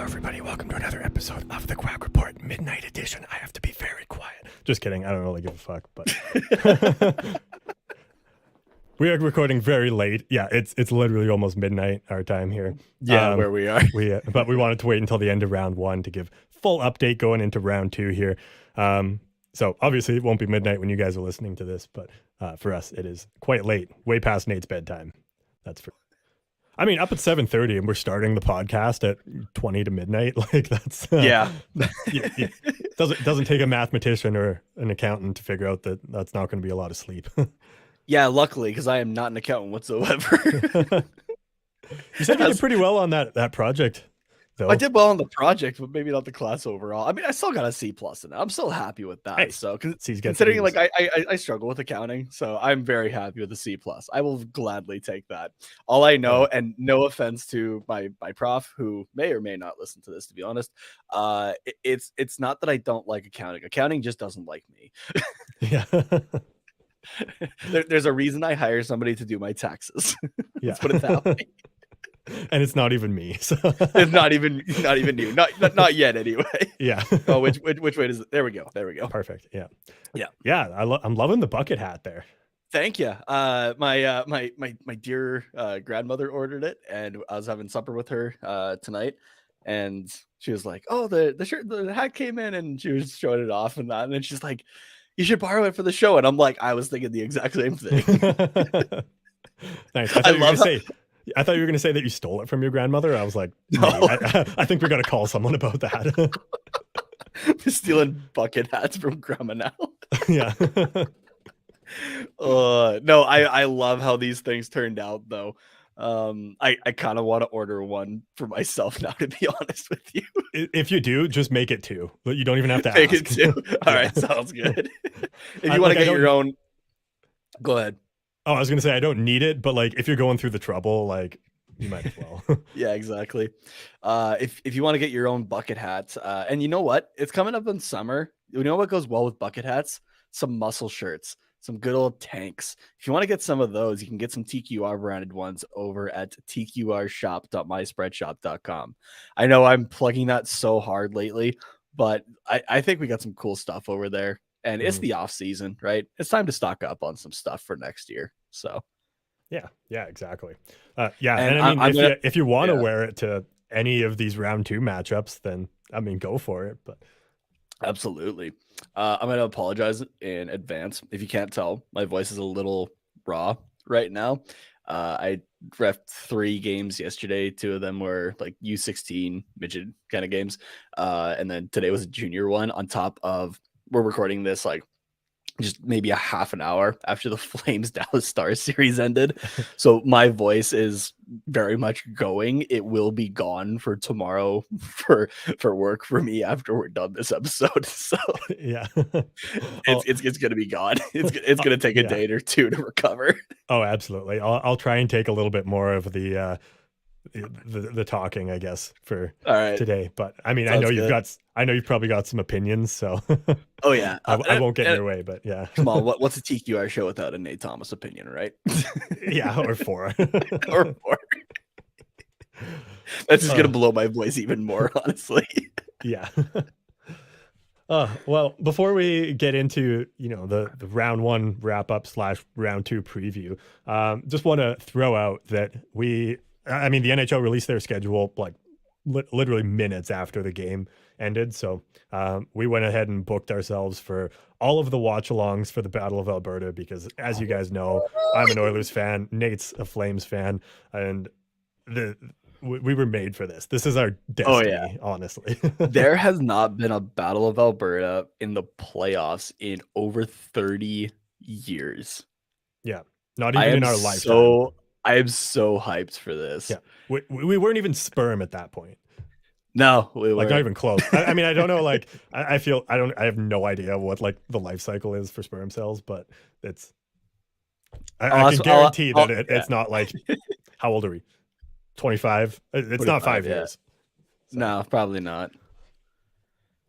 everybody. Welcome to another episode of the Quack Report Midnight Edition. I have to be very quiet. Just kidding. I don't really give a fuck, but we are recording very late. Yeah, it's literally almost midnight our time here. Yeah, where we are. But we wanted to wait until the end of round one to give full update going into round two here. So obviously it won't be midnight when you guys are listening to this, but for us it is quite late, way past Nate's bedtime. That's for. I mean, up at 7:30, and we're starting the podcast at 20 to midnight. Like that's Yeah. yeah. Doesn't take a mathematician or an accountant to figure out that that's not going to be a lot of sleep. Yeah, luckily, because I am not an accountant whatsoever. You said you did pretty well on that project, though. I did well on the project, but maybe not the class overall. I mean, I still got a C+ in it. I'm still happy with that. Hey, so C's considering like I struggle with accounting, so I'm very happy with the C+. I will gladly take that. All I know, and no offense to my prof, who may or may not listen to this, to be honest, it's not that I don't like accounting. Accounting just doesn't like me. Yeah. There's a reason I hire somebody to do my taxes. Yeah. Let's put it that way. And it's not even me. So it's not even you. Not yet anyway. Yeah. Oh, which way does it? There we go. Perfect. Yeah. Yeah. I'm loving the bucket hat there. Thank you. My dear grandmother ordered it, and I was having supper with her tonight, and she was like, "Oh, the hat came in," and she was showing it off and that, and then she's like, "You should borrow it for the show," and I'm like, I was thinking the exact same thing. Nice. I thought you were going to say that you stole it from your grandmother. I was like, no. I think we got to call someone about that. Stealing bucket hats from grandma now. Yeah. No, I love how these things turned out, though. I kind of want to order one for myself now, to be honest with you. If you do, just make it two. You don't even have to make ask. it two. All right, sounds good. If you want to get your own, go ahead. Oh, I was gonna say I don't need it, but like if you're going through the trouble, like you might as well. Yeah, exactly. If you want to get your own bucket hats, and you know what, it's coming up in summer. You know what goes well with bucket hats? Some muscle shirts, some good old tanks. If you want to get some of those, you can get some TQR branded ones over at tqrshop.myspreadshop.com. I know I'm plugging that so hard lately, but I think we got some cool stuff over there. And it's the off season, right? It's time to stock up on some stuff for next year. So, yeah, exactly. And I mean, if you want to wear it to any of these round two matchups, then I mean, go for it. But absolutely, I'm going to apologize in advance. If you can't tell, my voice is a little raw right now. I reffed 3 games yesterday. 2 of them were like U16 midget kind of games, and then today was a junior one. On top of, we're recording this like just maybe a half an hour after the Flames Dallas Stars series ended. So my voice is very much going. It will be gone for tomorrow for work for me after we're done this episode. So yeah, it's going to be gone. It's going to take a day or two to recover. Oh, absolutely. I'll try and take a little bit more of the talking, I guess, for today. But I mean, I know you've probably got some opinions, so oh yeah, I won't get in your way, but yeah. Come on, what's a TQR show without a Nate Thomas opinion, right? Yeah, or 4. Or 4. That's just gonna blow my voice even more, honestly. Yeah. Well, before we get into, the round 1 wrap up / round 2 preview, just want to throw out that the NHL released their schedule like literally minutes after the game ended. So we went ahead and booked ourselves for all of the watch alongs for the Battle of Alberta, because as you guys know, I'm an Oilers fan, Nate's a Flames fan, and we were made for this. This is our destiny, honestly. There has not been a Battle of Alberta in the playoffs in over 30 years. Yeah, not even in our lifetime. I am so hyped for this. Yeah, we weren't even sperm at that point. No, we weren't. Like not even close. I mean, I don't know. Like, I have no idea what like the life cycle is for sperm cells, but it's. I can guarantee that it's not like. How old are we? 25. It's not 5 years. So. No, probably not.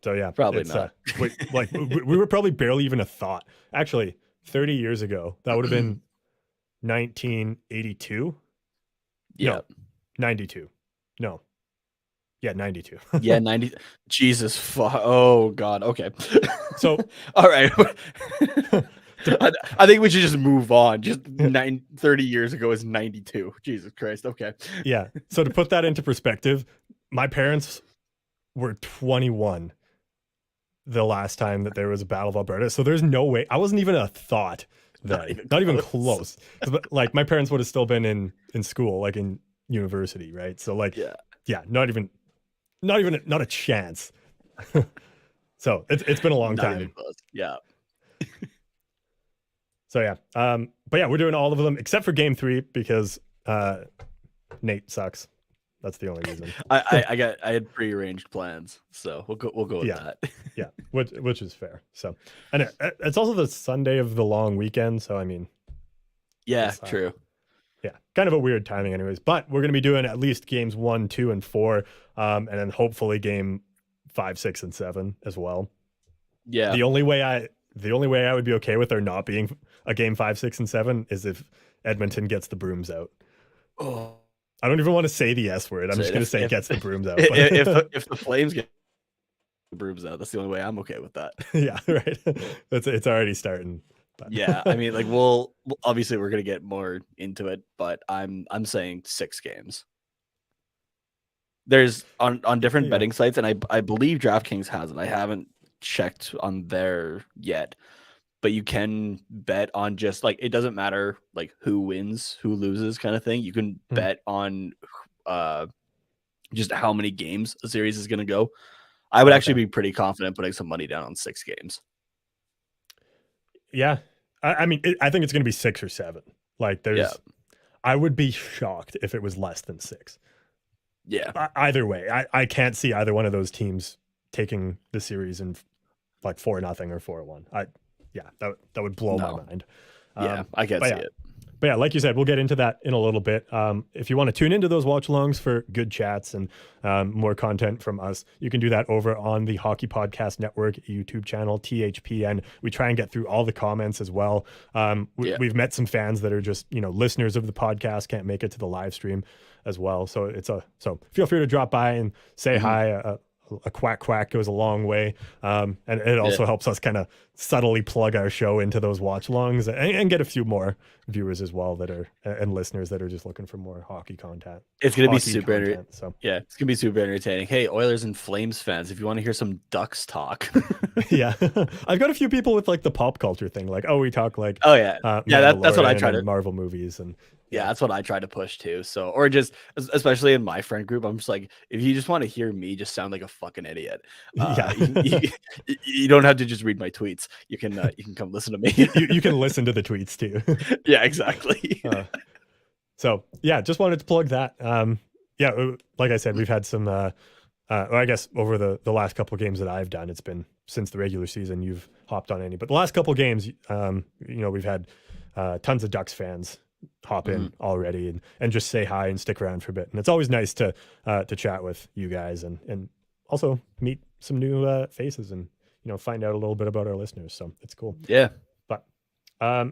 So yeah, probably not. We were probably barely even a thought. Actually, 30 years ago, that would have been 1982. Yeah. No, 92. No. Yeah, 92. Yeah, 90. Jesus. Oh, God. Okay. So, all right. to, I think we should just move on. Just yeah. 30 years ago is 92. Jesus Christ. Okay. Yeah. So to put that into perspective, my parents were 21 the last time that there was a Battle of Alberta. So there's no way. I wasn't even a thought then. Not even close. But like my parents would have still been in school, like in university, right? So like yeah, not a chance. So it's been a long Not time. even close. Yeah. So yeah. But yeah, we're doing all of them except for game 3 because Nate sucks. That's the only reason. I had prearranged plans, so we'll go with that. Yeah, which is fair. So, and it's also the Sunday of the long weekend, so I mean, yeah, true. Yeah, kind of a weird timing, anyways. But we're gonna be doing at least games 1, 2, and 4, and then hopefully game 5, 6, and 7 as well. Yeah. The only way I would be okay with there not being a game 5, 6, and 7 is if Edmonton gets the brooms out. Oh. I don't even want to say the S word. I'm just going to say gets the brooms out. If the Flames get the brooms out, that's the only way I'm okay with that. Yeah, right. It's already starting. But. Yeah, I mean, like we'll obviously we're gonna get more into it, but I'm saying 6 games. There's on different betting sites, and I believe DraftKings has it. I haven't checked on there yet. But you can bet on just like it doesn't matter like who wins, who loses kind of thing. You can bet on just how many games a series is going to go. I would actually be pretty confident putting some money down on 6 games. Yeah. I mean, I think it's going to be 6 or 7. Like I would be shocked if it was less than 6. Yeah. Either way, I can't see either one of those teams taking the series in like 4-0 or 4-1. Yeah, that would blow my mind. Yeah, I can't see it. But yeah, like you said, we'll get into that in a little bit. If you want to tune into those watch-alongs for good chats and more content from us, you can do that over on the Hockey Podcast Network YouTube channel, THPN. We try and get through all the comments as well. We've met some fans that are just listeners of the podcast, can't make it to the live stream as well. So so feel free to drop by and say hi. A quack goes a long way, and it also helps us kind of subtly plug our show into those watch alongs and get a few more viewers as well that are and listeners that are just looking for more hockey content. It's gonna be super entertaining. So yeah, it's gonna be super entertaining. Hey, Oilers and Flames fans, if you want to hear some Ducks talk, yeah, I've got a few people with like the pop culture thing, like we talk like that's what I try to Marvel movies and. Yeah, that's what I try to push too. So, or just especially in my friend group, I'm just like, if you just want to hear me just sound like a fucking idiot, you don't have to just read my tweets. You can come listen to me. you can listen to the tweets too. Yeah, exactly. So yeah, just wanted to plug that. Like I said, we've had some. I guess over the last couple of games that I've done, it's been since the regular season. You've hopped on any, but the last couple of games, we've had tons of Ducks fans hop in already and just say hi and stick around for a bit. And it's always nice to chat with you guys and also meet some new faces and find out a little bit about our listeners. So it's cool. Yeah. But okay.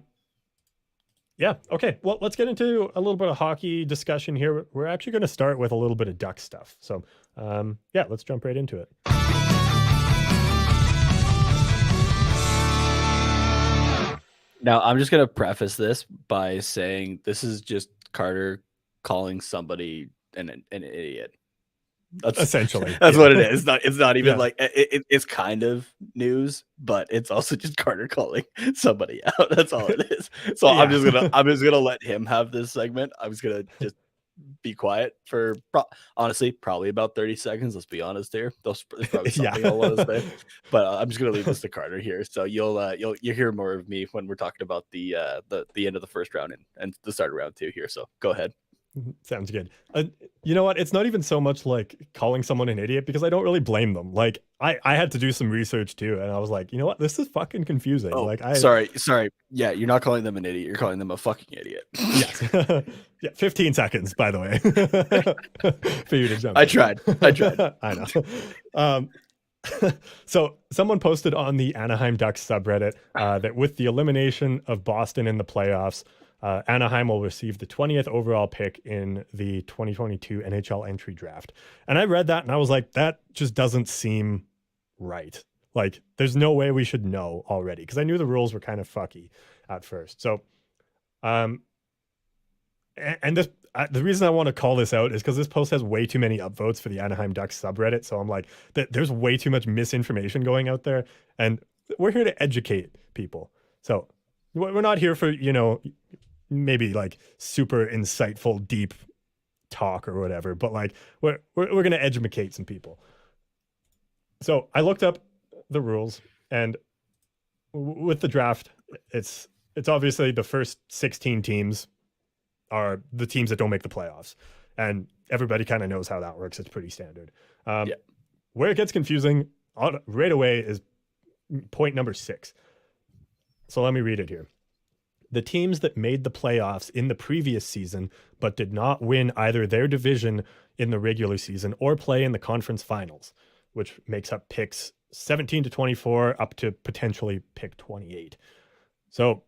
Well, let's get into a little bit of hockey discussion here. We're actually going to start with a little bit of Duck stuff. So let's jump right into it. Now, I'm just going to preface this by saying this is just Carter calling somebody an idiot. That's essentially what it is. It's not even like it's kind of news, but it's also just Carter calling somebody out. That's all it is. So I'm just gonna let him have this segment. I was gonna just be quiet for honestly probably about 30 seconds. Let's be honest here. There's probably something I want to say, but I'm just gonna leave this to Carter here. So you'll hear more of me when we're talking about the end of the first round and the start of round 2 here. So go ahead. Sounds good. You know what? It's not even so much like calling someone an idiot because I don't really blame them. Like I had to do some research too, and I was like, you know what? This is fucking confusing. Sorry. Yeah, you're not calling them an idiot. You're calling them a fucking idiot. Yes. Yeah. 15 seconds, by the way, for you to jump. I tried. I know. So someone posted on the Anaheim Ducks subreddit that with the elimination of Boston in the playoffs, Anaheim will receive the 20th overall pick in the 2022 NHL entry draft. And I read that and I was like, that just doesn't seem right. Like, there's no way we should know already, because I knew the rules were kind of fucky at first. So, and this the reason I want to call this out is because this post has way too many upvotes for the Anaheim Ducks subreddit. So I'm like, there's way too much misinformation going out there, and we're here to educate people. So we're not here for, maybe like super insightful, deep talk or whatever, but like we're gonna educate some people. So I looked up the rules, and with the draft, it's obviously the first 16 teams are the teams that don't make the playoffs, and everybody kind of knows how that works. It's pretty standard. Where it gets confusing right away is point number 6. So let me read it here. The teams that made the playoffs in the previous season but did not win either their division in the regular season or play in the conference finals, which makes up picks 17 to 24 up to potentially pick 28. So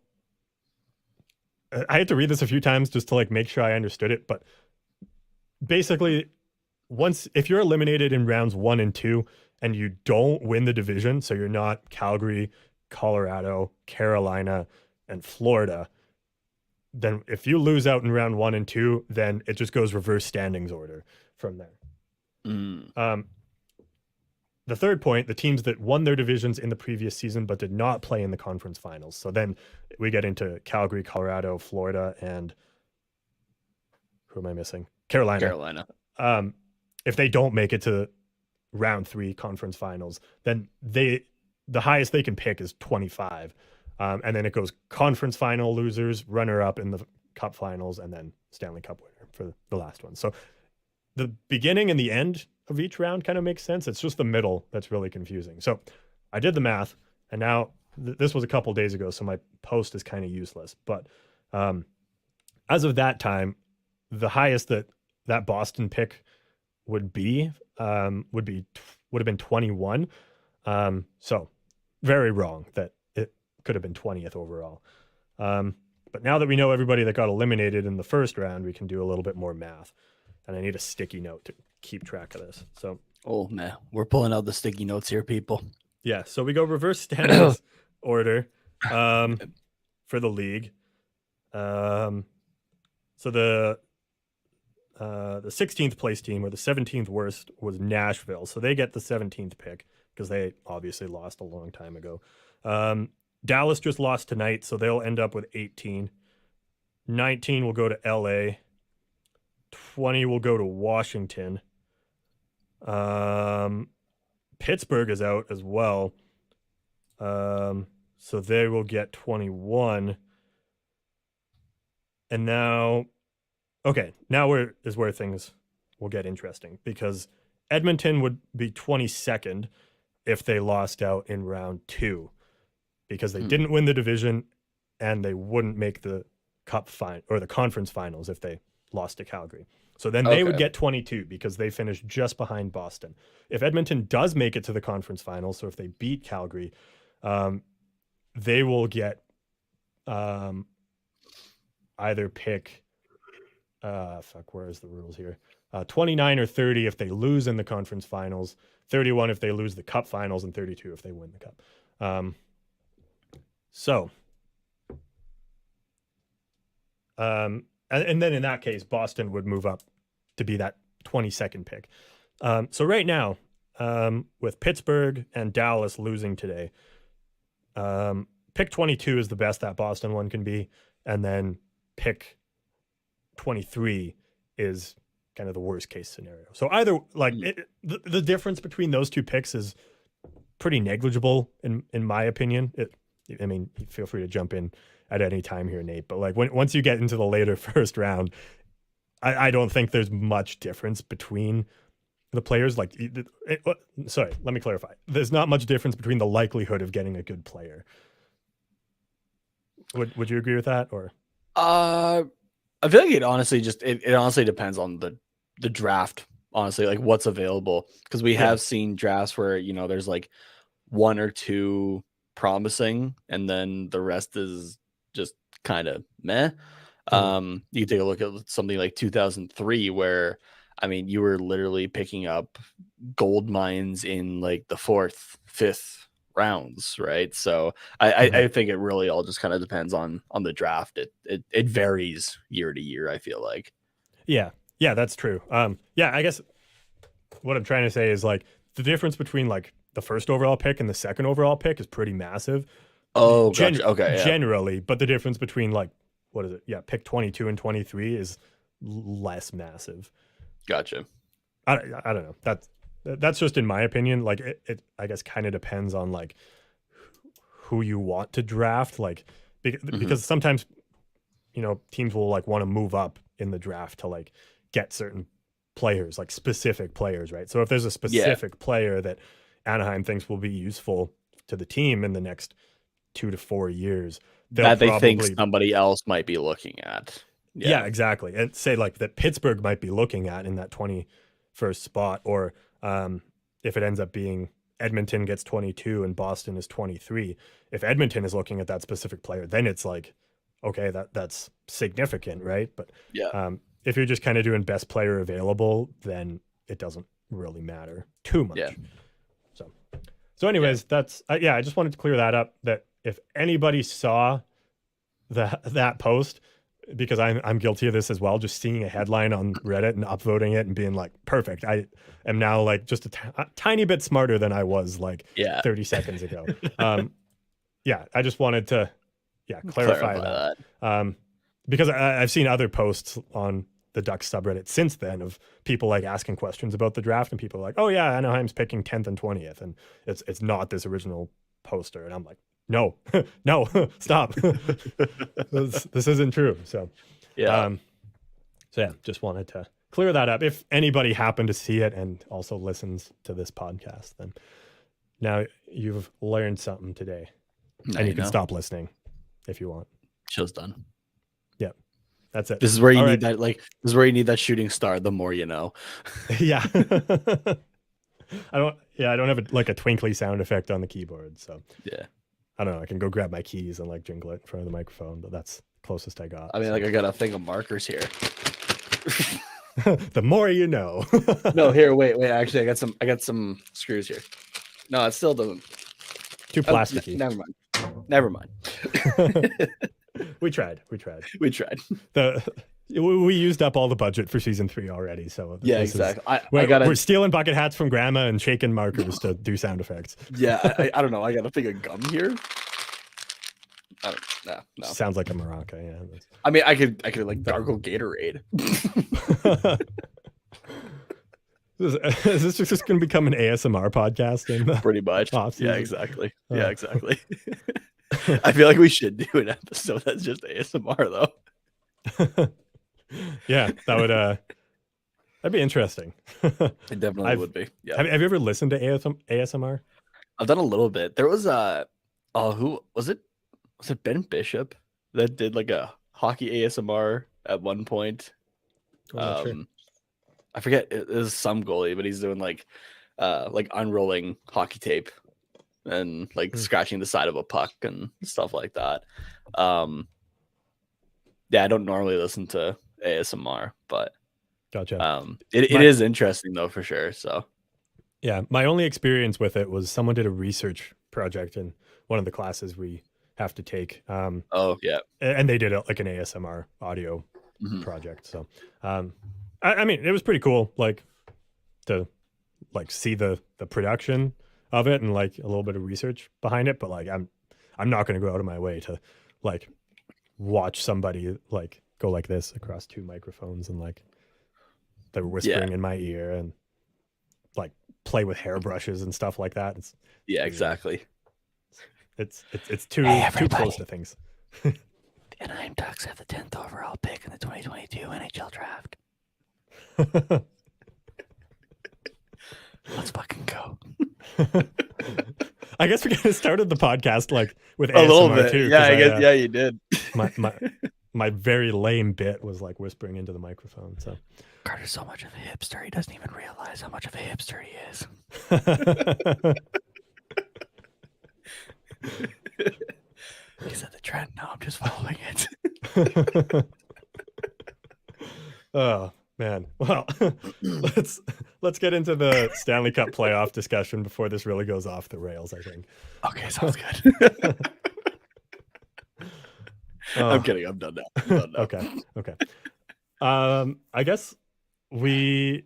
I had to read this a few times just to like make sure I understood it. But basically, if you're eliminated in rounds 1 and 2 and you don't win the division, so you're not Calgary, Colorado, Carolina, and Florida, then if you lose out in round 1 and 2, then it just goes reverse standings order from there. The third point, the teams that won their divisions in the previous season but did not play in the conference finals. So then we get into Calgary, Colorado, Florida, and who am I missing? Carolina. If they don't make it to round 3 conference finals, then the highest they can pick is 25. And then it goes conference final losers, runner-up in the cup finals, and then Stanley Cup winner for the last one. So the beginning and the end of each round kind of makes sense. It's just the middle that's really confusing. So I did the math, and now this was a couple days ago, so my post is kind of useless. But as of that time, the highest that Boston pick would have been 21. So very wrong that it could have been 20th overall. But now that we know everybody that got eliminated in the first round, we can do a little bit more math. And I need a sticky note to keep track of this. So, oh man, we're pulling out the sticky notes here, people. Yeah, so we go reverse standings order for the league. So the 16th place team, or the 17th worst, was Nashville. So they get the 17th pick because they obviously lost a long time ago. Dallas just lost tonight, so they'll end up with 18. 19 will go to LA. 20 will go to Washington. Pittsburgh is out as well. So they will get 21. And now where things will get interesting, because Edmonton would be 22nd if they lost out in round 2, because they didn't win the division, and they wouldn't make the cup or the conference finals if they lost to Calgary. So then they would get 22 because they finished just behind Boston. If Edmonton does make it to the conference finals, so if they beat Calgary, they will get either pick where is the rules here? 29 or 30 if they lose in the conference finals, 31 if they lose the cup finals, and 32 if they win the cup. And then in that case, Boston would move up to be that 22nd pick. So right now, with Pittsburgh and Dallas losing today, pick 22 is the best that Boston one can be. And then pick 23 is kind of the worst case scenario. So either the difference between those two picks is pretty negligible in my opinion. Feel free to jump in at any time here, Nate. But once you get into the later first round, I don't think there's much difference between the players. Sorry, let me clarify. There's not much difference between the likelihood of getting a good player. Would you agree with that, or? I feel like it honestly depends on the draft. Honestly, what's available, because we have seen drafts where there's one or two promising, and then the rest is just kind of meh. You take a look at something like 2003, where I mean, you were literally picking up gold mines in like the 4th, 5th rounds, right? So I think it really all just kind of depends on the draft. It varies year to year, I feel like. Yeah, that's true. Yeah, I guess what I'm trying to say is like the difference between like the first overall pick and the second overall pick is pretty massive. Oh, gotcha. Okay, yeah. Generally, but the difference between like what is it? Yeah, pick 22 and 23 is less massive. Gotcha. I don't know. That's just in my opinion. Like it I guess kind of depends on like who you want to draft. Like because sometimes teams will like want to move up in the draft to like get certain players, like specific players, right? So if there's a specific player that Anaheim thinks will be useful to the team in the next 2 to 4 years, that they think somebody else might be looking at. Yeah, exactly. And say like that Pittsburgh might be looking at in that 21st spot, or if it ends up being Edmonton gets 22 and Boston is 23. If Edmonton is looking at that specific player, then it's like, okay, that's significant, right? But if you're just kind of doing best player available, then it doesn't really matter too much. Yeah. So anyways, that's I just wanted to clear that up, that if anybody saw that post, because I'm guilty of this as well, just seeing a headline on Reddit and upvoting it and being like, perfect, I am now like just a tiny bit smarter than I was like 30 seconds ago. I just wanted to clarify that. Because I've seen other posts on the Ducks subreddit since then of people like asking questions about the draft, and people are like, oh yeah, Anaheim's picking 10th and 20th, and it's not this original poster, and I'm like, no, stop. this isn't true. So just wanted to clear that up. If anybody happened to see it and also listens to this podcast, then now you've learned something today, and you can stop listening if you want. Show's done. Yep, that's it. This is where you need that. Like, this is where you need that shooting star. The more you know. Yeah. I don't have a twinkly sound effect on the keyboard, so I don't know. I can go grab my keys and like jingle it in front of the microphone, but that's closest I got. I mean, like I got a thing of markers here. The more you know. No, here, wait. Actually, I got some screws here. No, it still doesn't. Too plasticky. Never mind. We tried. We used up all the budget for season 3 already, so exactly. We're stealing bucket hats from grandma and shaking markers to do sound effects. Yeah, I don't know. I got a thing of gum here. No. Sounds like a maraca. Yeah. I mean, I could like gargle Gatorade. Is this just going to become an ASMR podcast? Pretty much. Yeah, exactly. Yeah, exactly. I feel like we should do an episode that's just ASMR though. Yeah, that'd be interesting. It definitely would be. Yeah. Have you ever listened to ASMR? I've done a little bit. There was who was it? Was it Ben Bishop that did like a hockey ASMR at one point? Sure. I forget, it was some goalie, but he's doing like unrolling hockey tape and like scratching the side of a puck and stuff like that. Yeah, I don't normally listen to ASMR, but gotcha. It is interesting though, for sure. So yeah, my only experience with it was someone did a research project in one of the classes we have to take. And they did like an ASMR audio project. So I mean, it was pretty cool, like to like see the production of it and like a little bit of research behind it. But like, I'm not going to go out of my way to like watch somebody like go like this across 2 microphones and like they're whispering in my ear and like play with hairbrushes and stuff like that. Exactly. It's too close to things. The Anaheim Ducks have the 10th overall pick in the 2022 NHL draft. Let's fucking go. I guess we kind of started the podcast like with a ASMR little bit too. Yeah, I guess you did. my very lame bit was like whispering into the microphone. So Carter's so much of a hipster, he doesn't even realize how much of a hipster he is. Is that the trend? No, I'm just following it. Oh man. Well, let's let's get into the Stanley Cup playoff discussion before this really goes off the rails, I think. Okay, sounds good. I'm Oh, kidding. I'm done now. I'm done now. okay. Okay. I guess we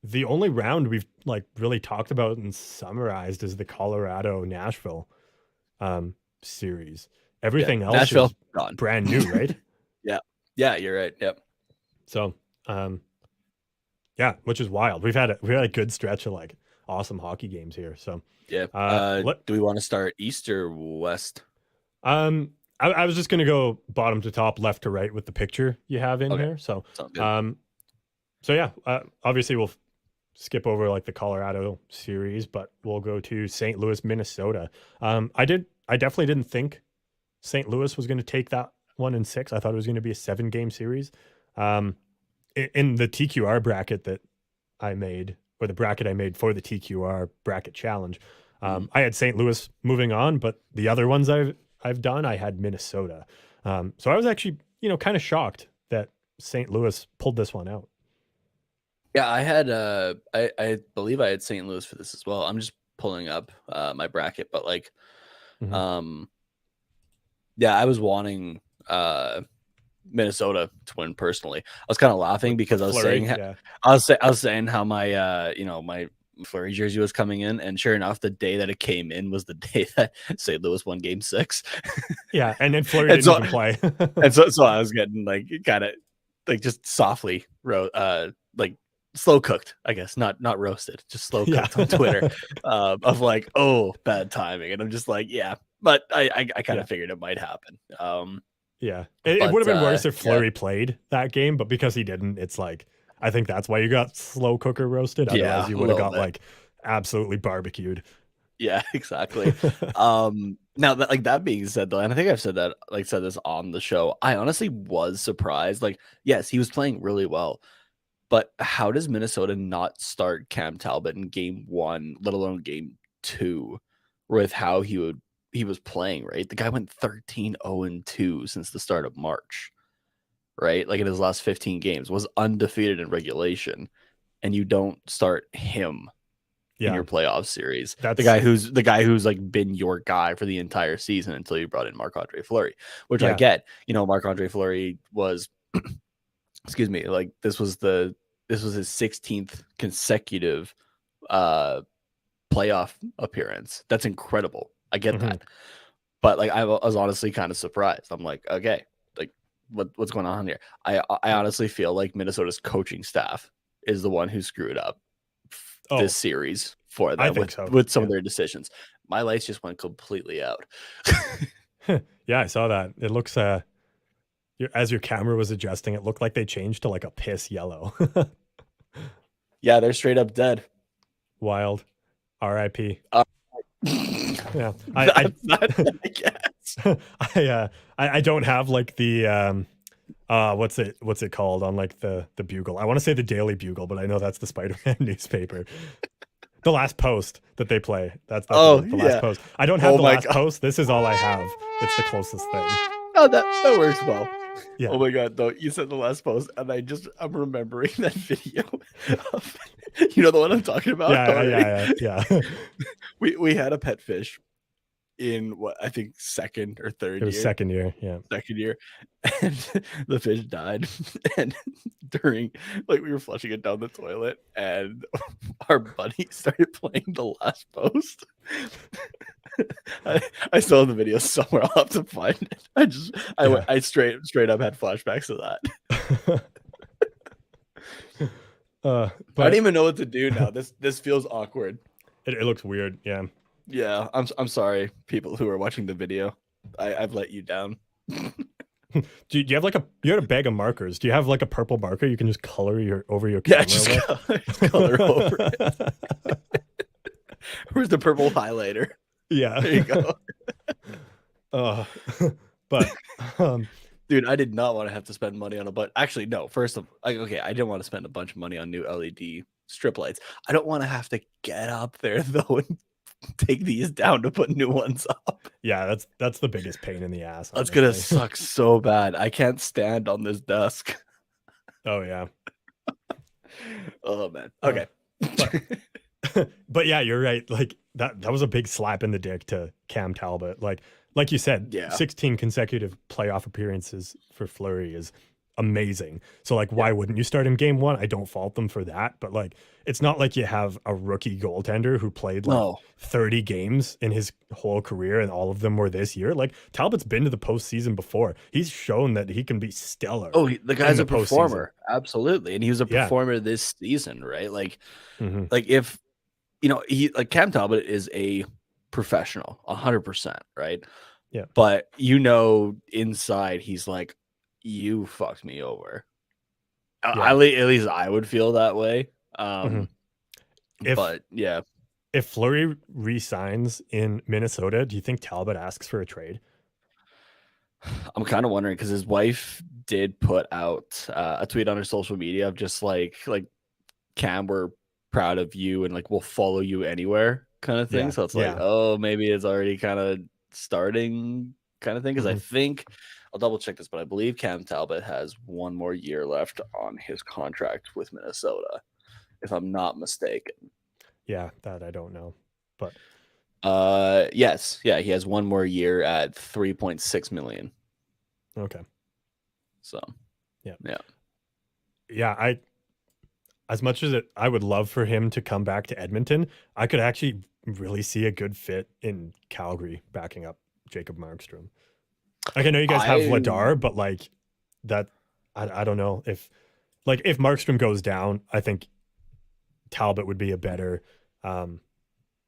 the only round we've like really talked about and summarized is the Colorado Nashville series. Everything else Nashville is gone. brand new, right? Yeah, you're right. Yep. So, yeah, which is wild. We've had a good stretch of like awesome hockey games here. So, Yeah. Do we want to start east or west? I was just gonna go bottom to top, left to right with the picture you have in Okay. here. So, Sounds good. so yeah, obviously we'll skip over like the Colorado series, but we'll go to St. Louis, Minnesota. I definitely didn't think St. Louis was going to take that one in 6. I thought it was going to be a 7-game series. In the TQR bracket that I made, or the bracket I made for the TQR bracket challenge, I had St. Louis moving on, but the other ones I've done, I had Minnesota. So I was actually, kind of shocked that St. Louis pulled this one out. Yeah, I had I believe I had St. Louis for this as well. I'm just pulling up my bracket, but like Mhm. yeah, I was wanting Minnesota to win personally. I was kind of laughing because I was Fleury, saying yeah. I was saying how my my Fleury jersey was coming in, and sure enough, the day that it came in was the day that St. Louis won Game 6. Yeah, and then Fleury And didn't so even play. and so I was getting like kind of like just softly like slow cooked, I guess, not roasted, just slow Yeah. cooked on Twitter of like, oh, bad timing. And I'm just like, yeah, but I kind Yeah. of figured it might happen. Yeah. It But would have been worse if yeah, Fleury played that game, but because he didn't, it's like I think that's why you got slow cooker roasted. yeah, Otherwise you a would have little got bit. like absolutely barbecued. Yeah, exactly. Now that like that being said though, and I think I've said that said this on the show, I honestly was surprised. Like, yes, he was playing really well. But how does Minnesota not start Cam Talbot in game 1, let alone game 2, with how he was playing, right? The guy went 13-0-2 since the start of March, right? Like in his last 15 games, was undefeated in regulation, and you don't start him in Yeah. your playoff series. The That's guy who's like been your guy for the entire season until you brought in Marc-Andre Fleury, which I yeah. get. Marc-Andre Fleury was excuse me, like this was his 16th consecutive playoff appearance. That's incredible. I get Mhm. that. But like I was honestly kind of surprised. I'm like, okay, like what's going on here? I honestly feel like Minnesota's coaching staff is the one who screwed up this Oh, series for I them think so. with some Yeah. of their decisions. My lights just went completely out. Yeah, I saw that. It looks as your camera was adjusting, it looked like they changed to like a piss yellow. Yeah, they're straight up dead. Wild. RIP. Yeah. That's not, I guess. I don't have like the what's it called on like the Bugle? I want to say the Daily Bugle, but I know that's the Spider-Man newspaper. The last post that they play. That's Oh the last yeah. post. I don't have Oh the my last god. post. This is all I have. It's the closest thing. Oh, that works well. Yeah. Oh my god, though, you said the last post, and I'm remembering that video of, the one I'm talking about already. Yeah. We had a pet fish in what I think second or It third was year. second year. Yeah. Second year, and the fish died. And during like we were flushing it down the toilet, and our buddy started playing the last post. I still have the video somewhere. I'll have to find it. I straight up had flashbacks of that. I But don't even know what to do now. This feels awkward. it looks weird. Yeah. Yeah, I'm sorry, people who are watching the video. I've let you down. Do you have you had a bag of markers? Do you have like a purple marker you can just color over your Yeah, camera just color over it. Where's the purple highlighter? Yeah. There you go. But dude, I did not want to have to spend money on actually no, first of okay, I didn't want to spend a bunch of money on new LED strip lights. I don't want to have to get up there though and take these down to put new ones up. Yeah, that's the biggest pain in the ass. That's honestly. gonna suck so bad. I can't stand on this desk. Oh yeah. Oh man. Uh, Okay. but but yeah, you're right. Like that was a big slap in the dick to Cam Talbot. Like you said, Yeah. 16 consecutive playoff appearances for Fleury is amazing. So like Yeah. why wouldn't you start him game 1? I don't fault them for that, but like it's not like you have a rookie goaltender who played like No. 30 games in his whole career and all of them were this year. Like Talbot's been to the postseason before. He's shown that he can be stellar Oh, the in guy's the a postseason. performer. Absolutely. And he was a Yeah. performer this season, right? Hmm. Like if he like Cam Talbot is a professional, 100%, right? Yeah. But inside he's like, you fucked me over. Yeah. At least I would feel that way. Hmm. If But yeah, if Fleury re-signs in Minnesota, do you think Talbot asks for a trade? I'm kind of wondering because his wife did put out a tweet on her social media of just like Cam, we're proud of you and like we'll follow you anywhere kind of thing. Yeah. So it's like, Yeah. oh, maybe it's already kind of starting kind of thing. Because I Hmm. think I'll double check this, but I believe Cam Talbot has one more year left on his contract with Minnesota, if I'm not mistaken. Yeah, that I don't know. But Yes, yeah, he has one more year at 3.6 million. okay. So Yeah. yeah. Yeah, as much as I would love for him to come back to Edmonton, I could actually really see a good fit in Calgary backing up Jacob Markstrom. Like I know you guys have I Vladar, but like that I don't know if Markstrom goes down, I think Talbot would be a better um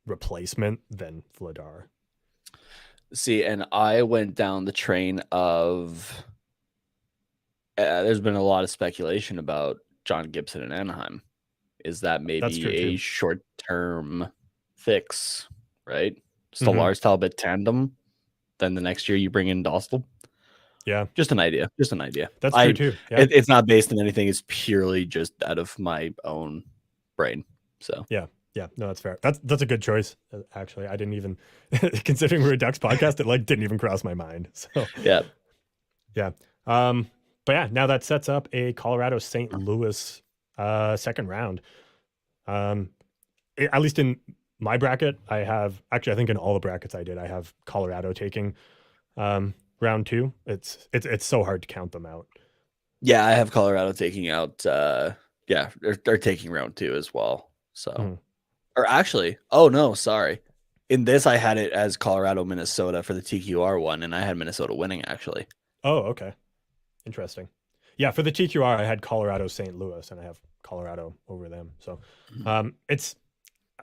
replacement than Vladar. see, and I went down the train of there's been a lot of speculation about John Gibson in Anaheim. Is that That's maybe true a too. short-term fix, right? Hmm. Stolarz Talbot tandem. Then the next year you bring in Dostal. Yeah, Just an idea. Just an idea. that's true too. Yeah. It's not based on anything. It's purely just out of my own brain. So Yeah. Yeah. No, that's fair. That's a good choice. Actually, I didn't even considering we're a Ducks podcast, it like didn't even cross my mind. So yeah. yeah. But yeah, now that sets up a Colorado St. Louis second round. Um, at least in my bracket, I have actually I think in all the brackets I did, I have Colorado taking round 2. It's so hard to count them out. Yeah, I have Colorado taking out yeah, they're taking round 2 as well. So Mhm. or actually, oh no, sorry. In this I had it as Colorado Minnesota for the TQR one and I had Minnesota winning actually. Oh, okay. Interesting. Yeah, for the TQR, I had Colorado St. Louis, and I have Colorado over them. So it's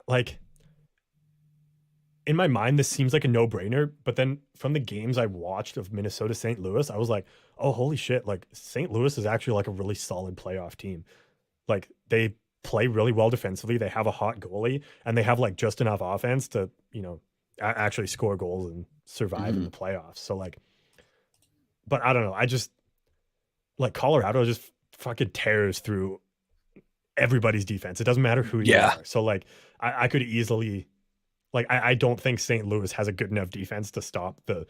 like in my mind, this seems like a no-brainer, but then from the games I watched of Minnesota St. Louis, I was like, oh, holy shit, like St. Louis is actually like a really solid playoff team. Like they play really well defensively, they have a hot goalie, and they have like just enough offense to, actually score goals and survive in Mm-hmm. the playoffs. So like, but I don't know. I just like Colorado just fucking tears through everybody's defense. It doesn't matter who you Yeah. are. So like I could easily like I don't think St. Louis has a good enough defense to stop the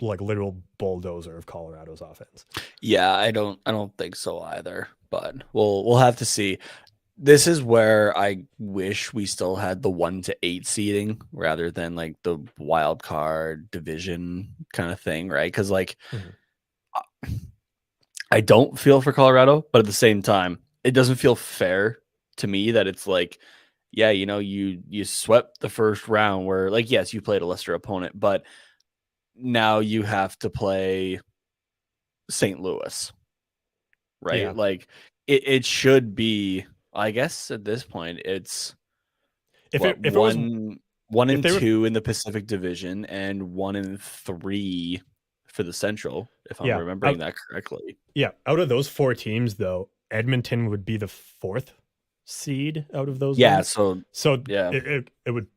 like literal bulldozer of Colorado's offense. Yeah, I don't think so either, but we'll have to see. This is where I wish we still had the 1 to 8 seeding rather than like the wild card division kind of thing, right? Cuz like Mhm. I don't feel for Colorado, but at the same time, it doesn't feel fair to me that it's like yeah, you swept the first round where like yes, you played a lesser opponent, but now you have to play St. Louis, right? Yeah. Like it should be, I guess at this point, it's If what it was one if and they were two in the Pacific Division and 1 and 3 for the Central, if I'm yeah, remembering that correctly. out of those 4 teams though, Edmonton would be the 4th seed out of those Yeah, ones. so So yeah. it would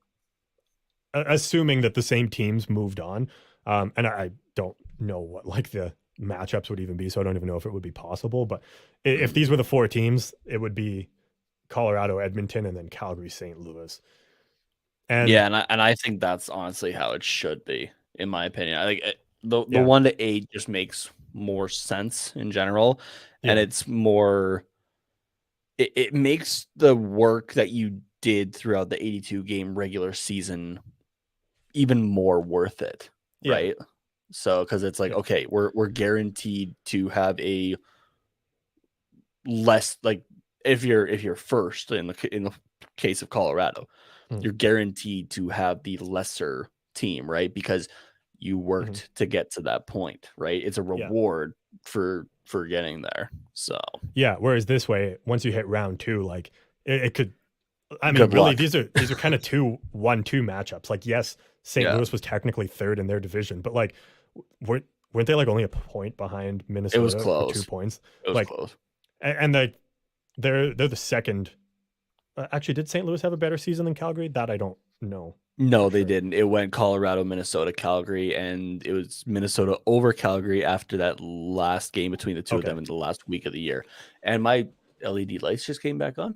assuming that the same teams moved on. And I don't know what like the matchups would even be, so I don't even know if it would be possible. But if these were the 4 teams, it would be Colorado, Edmonton, and then Calgary, St. Louis. And Yeah, and I think that's honestly how it should be, in my opinion. I think the yeah, 1 to 8 just makes more sense in general, and Yeah. it's more. It makes the work that you did throughout the 82 game regular season even more worth it, Yeah. right? So because it's like, Yeah. okay, we're guaranteed to have a less, like, if you're first in the case of Colorado, Mm-hmm. you're guaranteed to have the lesser team, right? Because you Mm-hmm. worked to get to that point, right? It's a Yeah. reward for getting there. So Yeah. Whereas this way, once you hit round two, like it could, I mean, good really, luck. these are kind of 2-1-2 matchups. Like, yes, St. Yeah, Louis was technically third in their division, but like, weren't they like only a point behind it was Minnesota or 2 close. points? It was Like, close. and like they're the second. Actually, did St. Louis have a better season than Calgary? That I don't know No, for they sure. didn't. It went Colorado, Minnesota, Calgary, and it was Minnesota over Calgary after that last game between the two of Okay, them in the last week of the year. And my LED lights just came back on.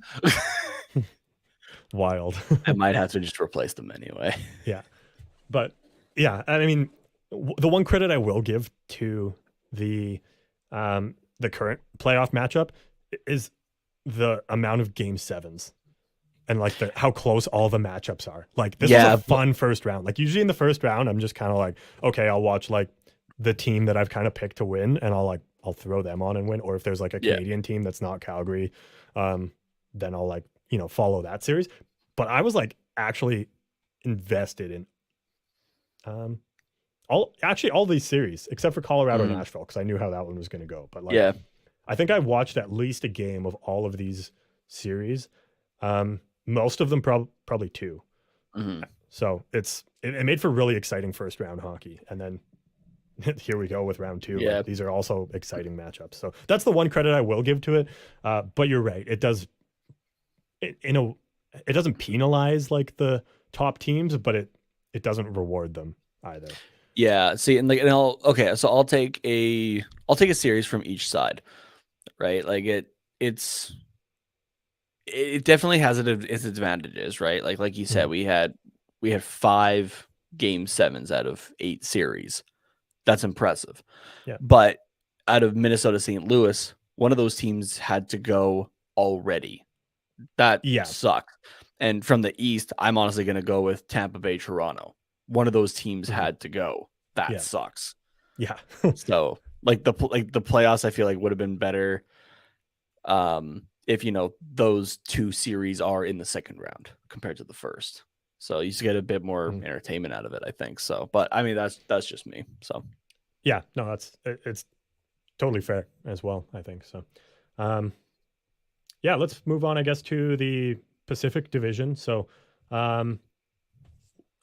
wild. I might have to just replace them anyway. Yeah, but yeah, I mean, the one credit I will give to the current playoff matchup is the amount of game sevens and like the how close all the matchups are. Like this was a Yeah, but fun first round. Like usually in the first round, I'm just kind of like, okay, I'll watch like the team that I've kind of picked to win, and I'll throw them on and win. Or if there's like a yeah. Canadian team that's not Calgary, then I'll like follow that series. But I was like actually invested in um all these series except for Colorado and Mhm. Nashville because I knew how that one was going to go. But like Yeah. I think I watched at least a game of all of these series. Most of them probably two. Mhm. So it made for really exciting first round hockey, and then here we go with round two. Yeah. Like these are also exciting matchups. So that's the one credit I will give to it. But you're right, it does it doesn't penalize like the top teams, but it doesn't reward them either. Yeah. See, and so I'll take a series from each side, right? Like it definitely has its advantages, right? Like you said, Mhm. we had 5 game sevens out of 8 series. That's impressive. Yeah, But out of Minnesota St. Louis, one of those teams had to go already. That yeah, sucked. And from the East, I'm honestly going to go with Tampa Bay Toronto. One of those teams mhm. had to go. That Yeah, sucks. yeah, So, like the playoffs I feel like would have been better if those 2 series are in the second round compared to the first. So you just get a bit more Mhm. entertainment out of it, I think. So, but I mean that's just me. So, Yeah. No, it's totally fair as well. I think so. Um, yeah, let's move on, I guess, to the Pacific Division. So, um,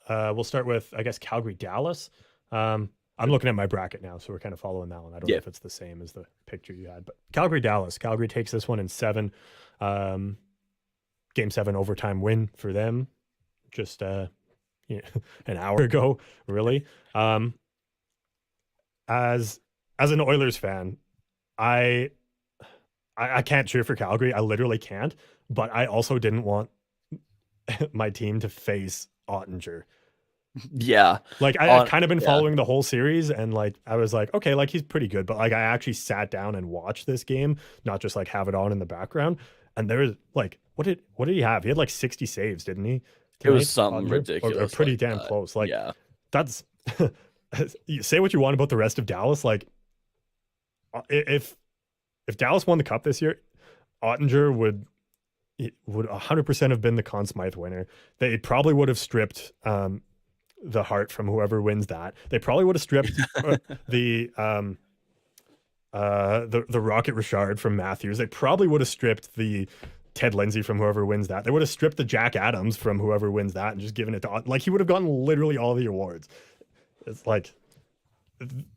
we'll start with, I guess, Calgary Dallas. I'm looking at my bracket now, so we're kind of following that one. I don't know yeah. if it's the same as the picture you had, but Calgary Dallas. Calgary takes this one in 7. Um, Game 7 overtime win for them. Just yeah, an hour ago, really. Um, as an Oilers fan, I I can't cheer for Calgary. I literally can't. But I also didn't want my team to face Ottinger. Yeah. Like I've On kind of been yeah. following the whole series, and like I was like, okay, like he's pretty good. But like I actually sat down and watched this game, not just like have it on in the background. And there was like, what did he have? He had like 60 saves, didn't he? It was Tonight, something Ottinger, or ridiculous pretty like damn that. close. Like Yeah. that's you say what you want about the rest of Dallas. Like if Dallas won the cup this year, Ottinger would 100% have been the Conn Smythe winner. They probably would have stripped the heart from whoever wins that. They probably would have stripped the the Rocket Richard from Matthews. They probably would have stripped the Ted Lindsay from whoever wins that. They would have stripped the Jack Adams from whoever wins that and just given it to like he would have gotten literally all the awards. It's like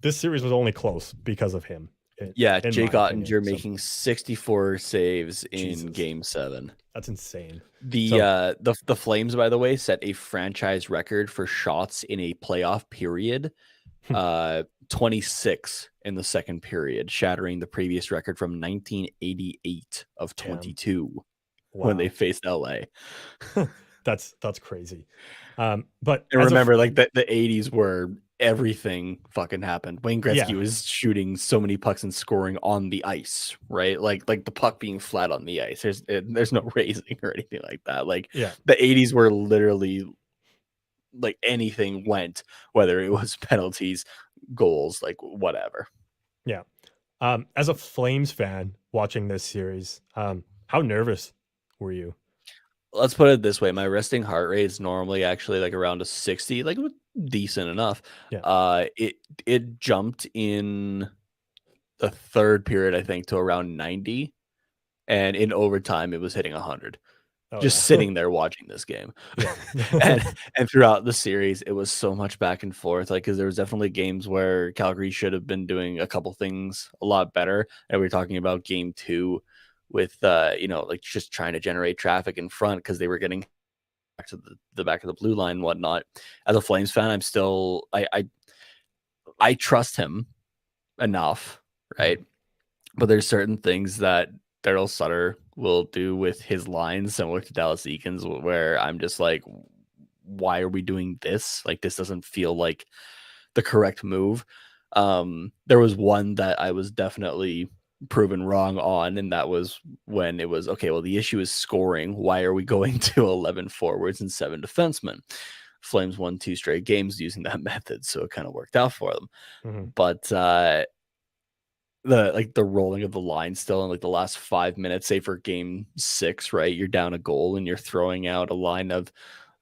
this series was only close because of him. Yeah, In my Jake opinion. Ottinger So making 64 saves in Jesus, game 7. that's insane. The So uh the the Flames, by the way, set a franchise record for shots in a playoff period. 26 in the second period, shattering the previous record from 1988 of damn, 22 when they wow. faced LA. That's crazy. But And remember, like the 80s were everything fucking happened. Wayne Gretzky Yeah. was shooting so many pucks and scoring on the ice, right? Like the puck being flat on the ice. There's no raising or anything like that. Like Yeah. the 80s were literally like anything went, whether it was penalties, goals, like whatever. Yeah. As a Flames fan watching this series, how nervous were you? Let's put it this way: my resting heart rate is normally actually like around a 60, like decent enough. Yeah. It jumped in the third period, I think, to around 90, and in overtime, it was hitting 100. Oh Just yeah. sitting there watching this game, Yeah. and throughout the series, it was so much back and forth. Like, because there was definitely games where Calgary should have been doing a couple things a lot better, and we were talking about game 2 with like just trying to generate traffic in front because they were getting back to the back of the blue line and whatnot. As a Flames fan, I'm still I trust him enough, right? But there's certain things that Daryl Sutter will do with his lines, similar to Dallas Eakins, where I'm just like, why are we doing this? Like, this doesn't feel like the correct move. There was one that I was definitely proven wrong on, and that was when it was okay. Well, the issue is scoring. Why are we going to 11 forwards and 7 defensemen? Flames won 2 straight games using that method, so it kind of worked out for them. Mm-hmm. But the rolling of the line still in like the last 5 minutes, say for game 6, right? You're down a goal and you're throwing out a line of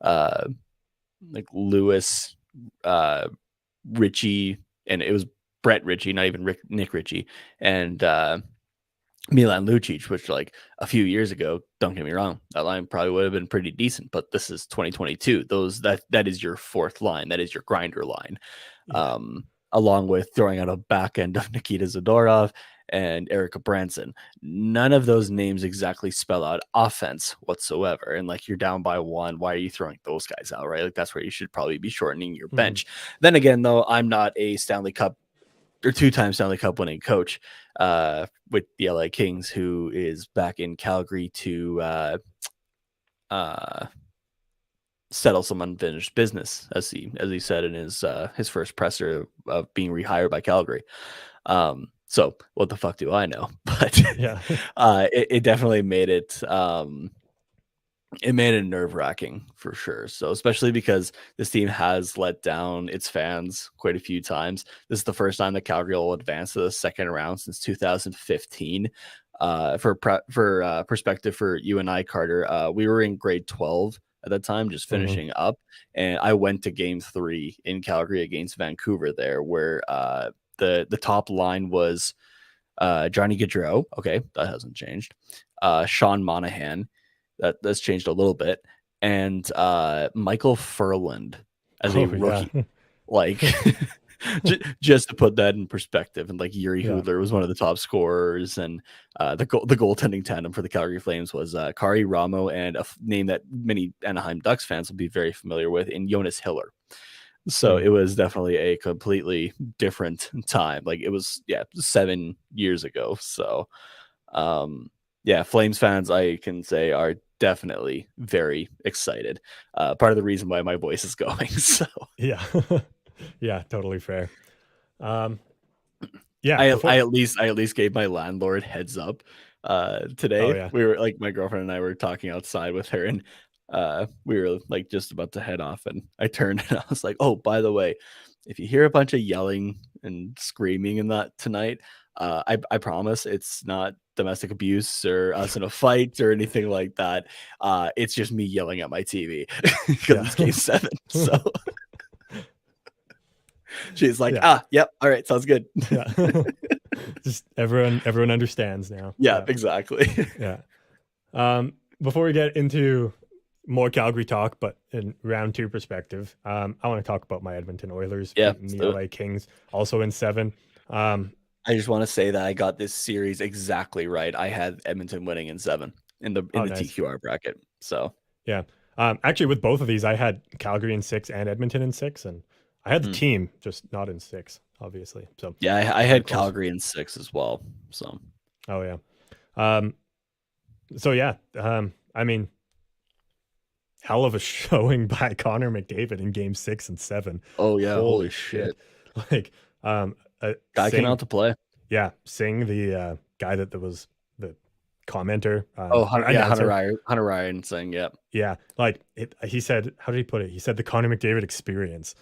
like Lewis, Ritchie, and it was Brett Ritchie, not even Nick Ritchie, and Milan Lucic, which like a few years ago, don't get me wrong, that line probably would have been pretty decent, but this is 2022. That is your fourth line. That is your grinder line. Yeah. Along with throwing out a back end of Nikita Zadorov and Erica Branson. None of those names exactly spell out offense whatsoever. And like, you're down by 1. Why are you throwing those guys out, right? Like, that's where you should probably be shortening your bench. Then again, though, I'm not a Stanley Cup or 2-time Stanley Cup winning coach with the LA Kings, who is back in Calgary to settle some unfinished business, as he said in his first presser of being rehired by Calgary. So what the fuck do I know? But Yeah. it definitely made it nerve-wracking for sure. So especially because this team has let down its fans quite a few times. This is the first time that Calgary will advance to the second round since 2015. For perspective for you and I, Carter, we were in grade 12 at that time, just finishing up, and I went to game 3 in Calgary against Vancouver there, where the top line was Johnny Gaudreau. Okay, that hasn't changed. Sean Monahan, that's changed a little bit, and Michael Furland as a rookie. Yeah. Like, just to put that in perspective, and like Yuri Yeah. Hudler was one of the top scorers, and the goaltending tandem for the Calgary Flames was Kari Ramo and a name that many Anaheim Ducks fans will be very familiar with, in Jonas Hiller. So it was definitely a completely different time. Like, it was 7 years ago. So Flames fans, I can say, are definitely very excited. Part of the reason why my voice is going. So Yeah. Yeah, totally fair. I Yeah. at least gave my landlord heads up Oh today. yeah. We were like, my girlfriend and I were talking outside with her, and we were like just about to head off, and I turned and I was like, oh, by the way, if you hear a bunch of yelling and screaming in that tonight, I promise it's not domestic abuse or us in a fight or anything like that. It's just me yelling at my TV because Yeah. it's game 7. So she's like, Yeah. yep, all right, sounds good. Yeah. Just everyone understands now. Yeah, exactly. Yeah. Before we get into more Calgary talk, but in round 2 perspective, I want to talk about my Edmonton Oilers beating the LA Kings, also in 7. I just want to say that I got this series exactly right. I had Edmonton winning in 7 in the Nice. TQR bracket. So yeah, actually with both of these, I had Calgary in 6 and Edmonton in 6, and I had the team just not in 6, obviously. So yeah, I had Calgary in 6 as well. So oh yeah, so yeah, I mean, hell of a showing by Connor McDavid in game 6 and 7. Oh yeah, Holy shit. Like guy came out to play. Yeah, Singh, the guy that was the commenter, Hunter Ryan saying, yeah. Yeah, like he said, how did he put it? He said the Connor McDavid experience.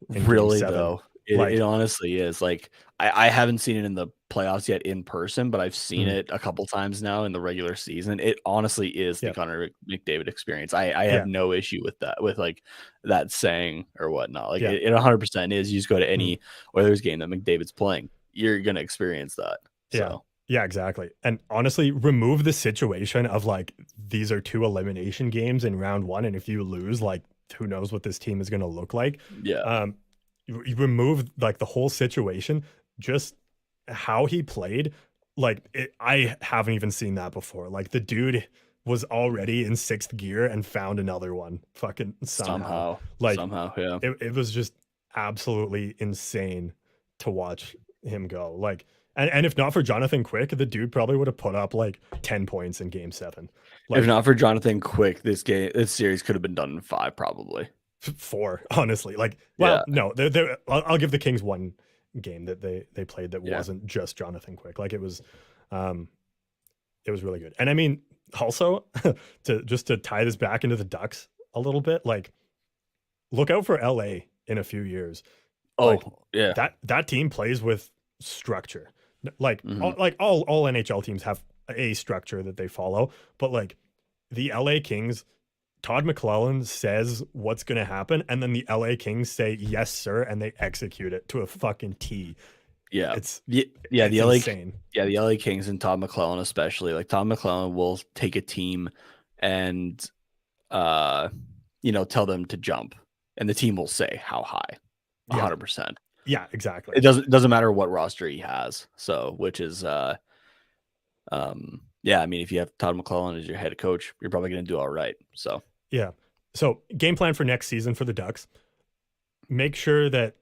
Really though, it honestly is. Like I haven't seen it in the playoffs yet in person, but I've seen it a couple times now in the regular season. It honestly is the Connor McDavid experience. I have no issue with that, with like that saying or whatnot. Like it 100% is. You just go to any Oilers game that McDavid's playing, you're gonna experience that. So. Yeah, exactly. And honestly, remove the situation of like these are 2 elimination games in round 1, and if you lose, like who knows what this team is going to look like. Yeah. You remove like the whole situation, just how he played. Like I haven't even seen that before. Like the dude was already in 6th gear and found another one fucking somehow. Yeah. It was just absolutely insane to watch him go. Like, and if not for Jonathan Quick, the dude probably would have put up like 10 points in game 7. Like, if not for Jonathan Quick, this series could have been done in 5, probably 4, honestly. Like, well, no, I'll give the Kings one game that they played that wasn't just Jonathan Quick. Like it was really good. And I mean, also to tie this back into the Ducks a little bit, like look out for LA in a few years. That team plays with structure. Like all NHL teams have a structure that they follow, but like the LA Kings, Todd McClellan says what's going to happen, and then the LA Kings say yes sir, and they execute it to a fucking T. Yeah, it's the insane. The LA Kings and Todd McClellan especially. Like Todd McClellan will take a team and tell them to jump, and the team will say how high. 100%. Yeah, exactly. It doesn't matter what roster he has. So, which is I mean, if you have Todd McClellan as your head coach, you're probably going to do all right. So, yeah. So, game plan for next season for the Ducks. Make sure that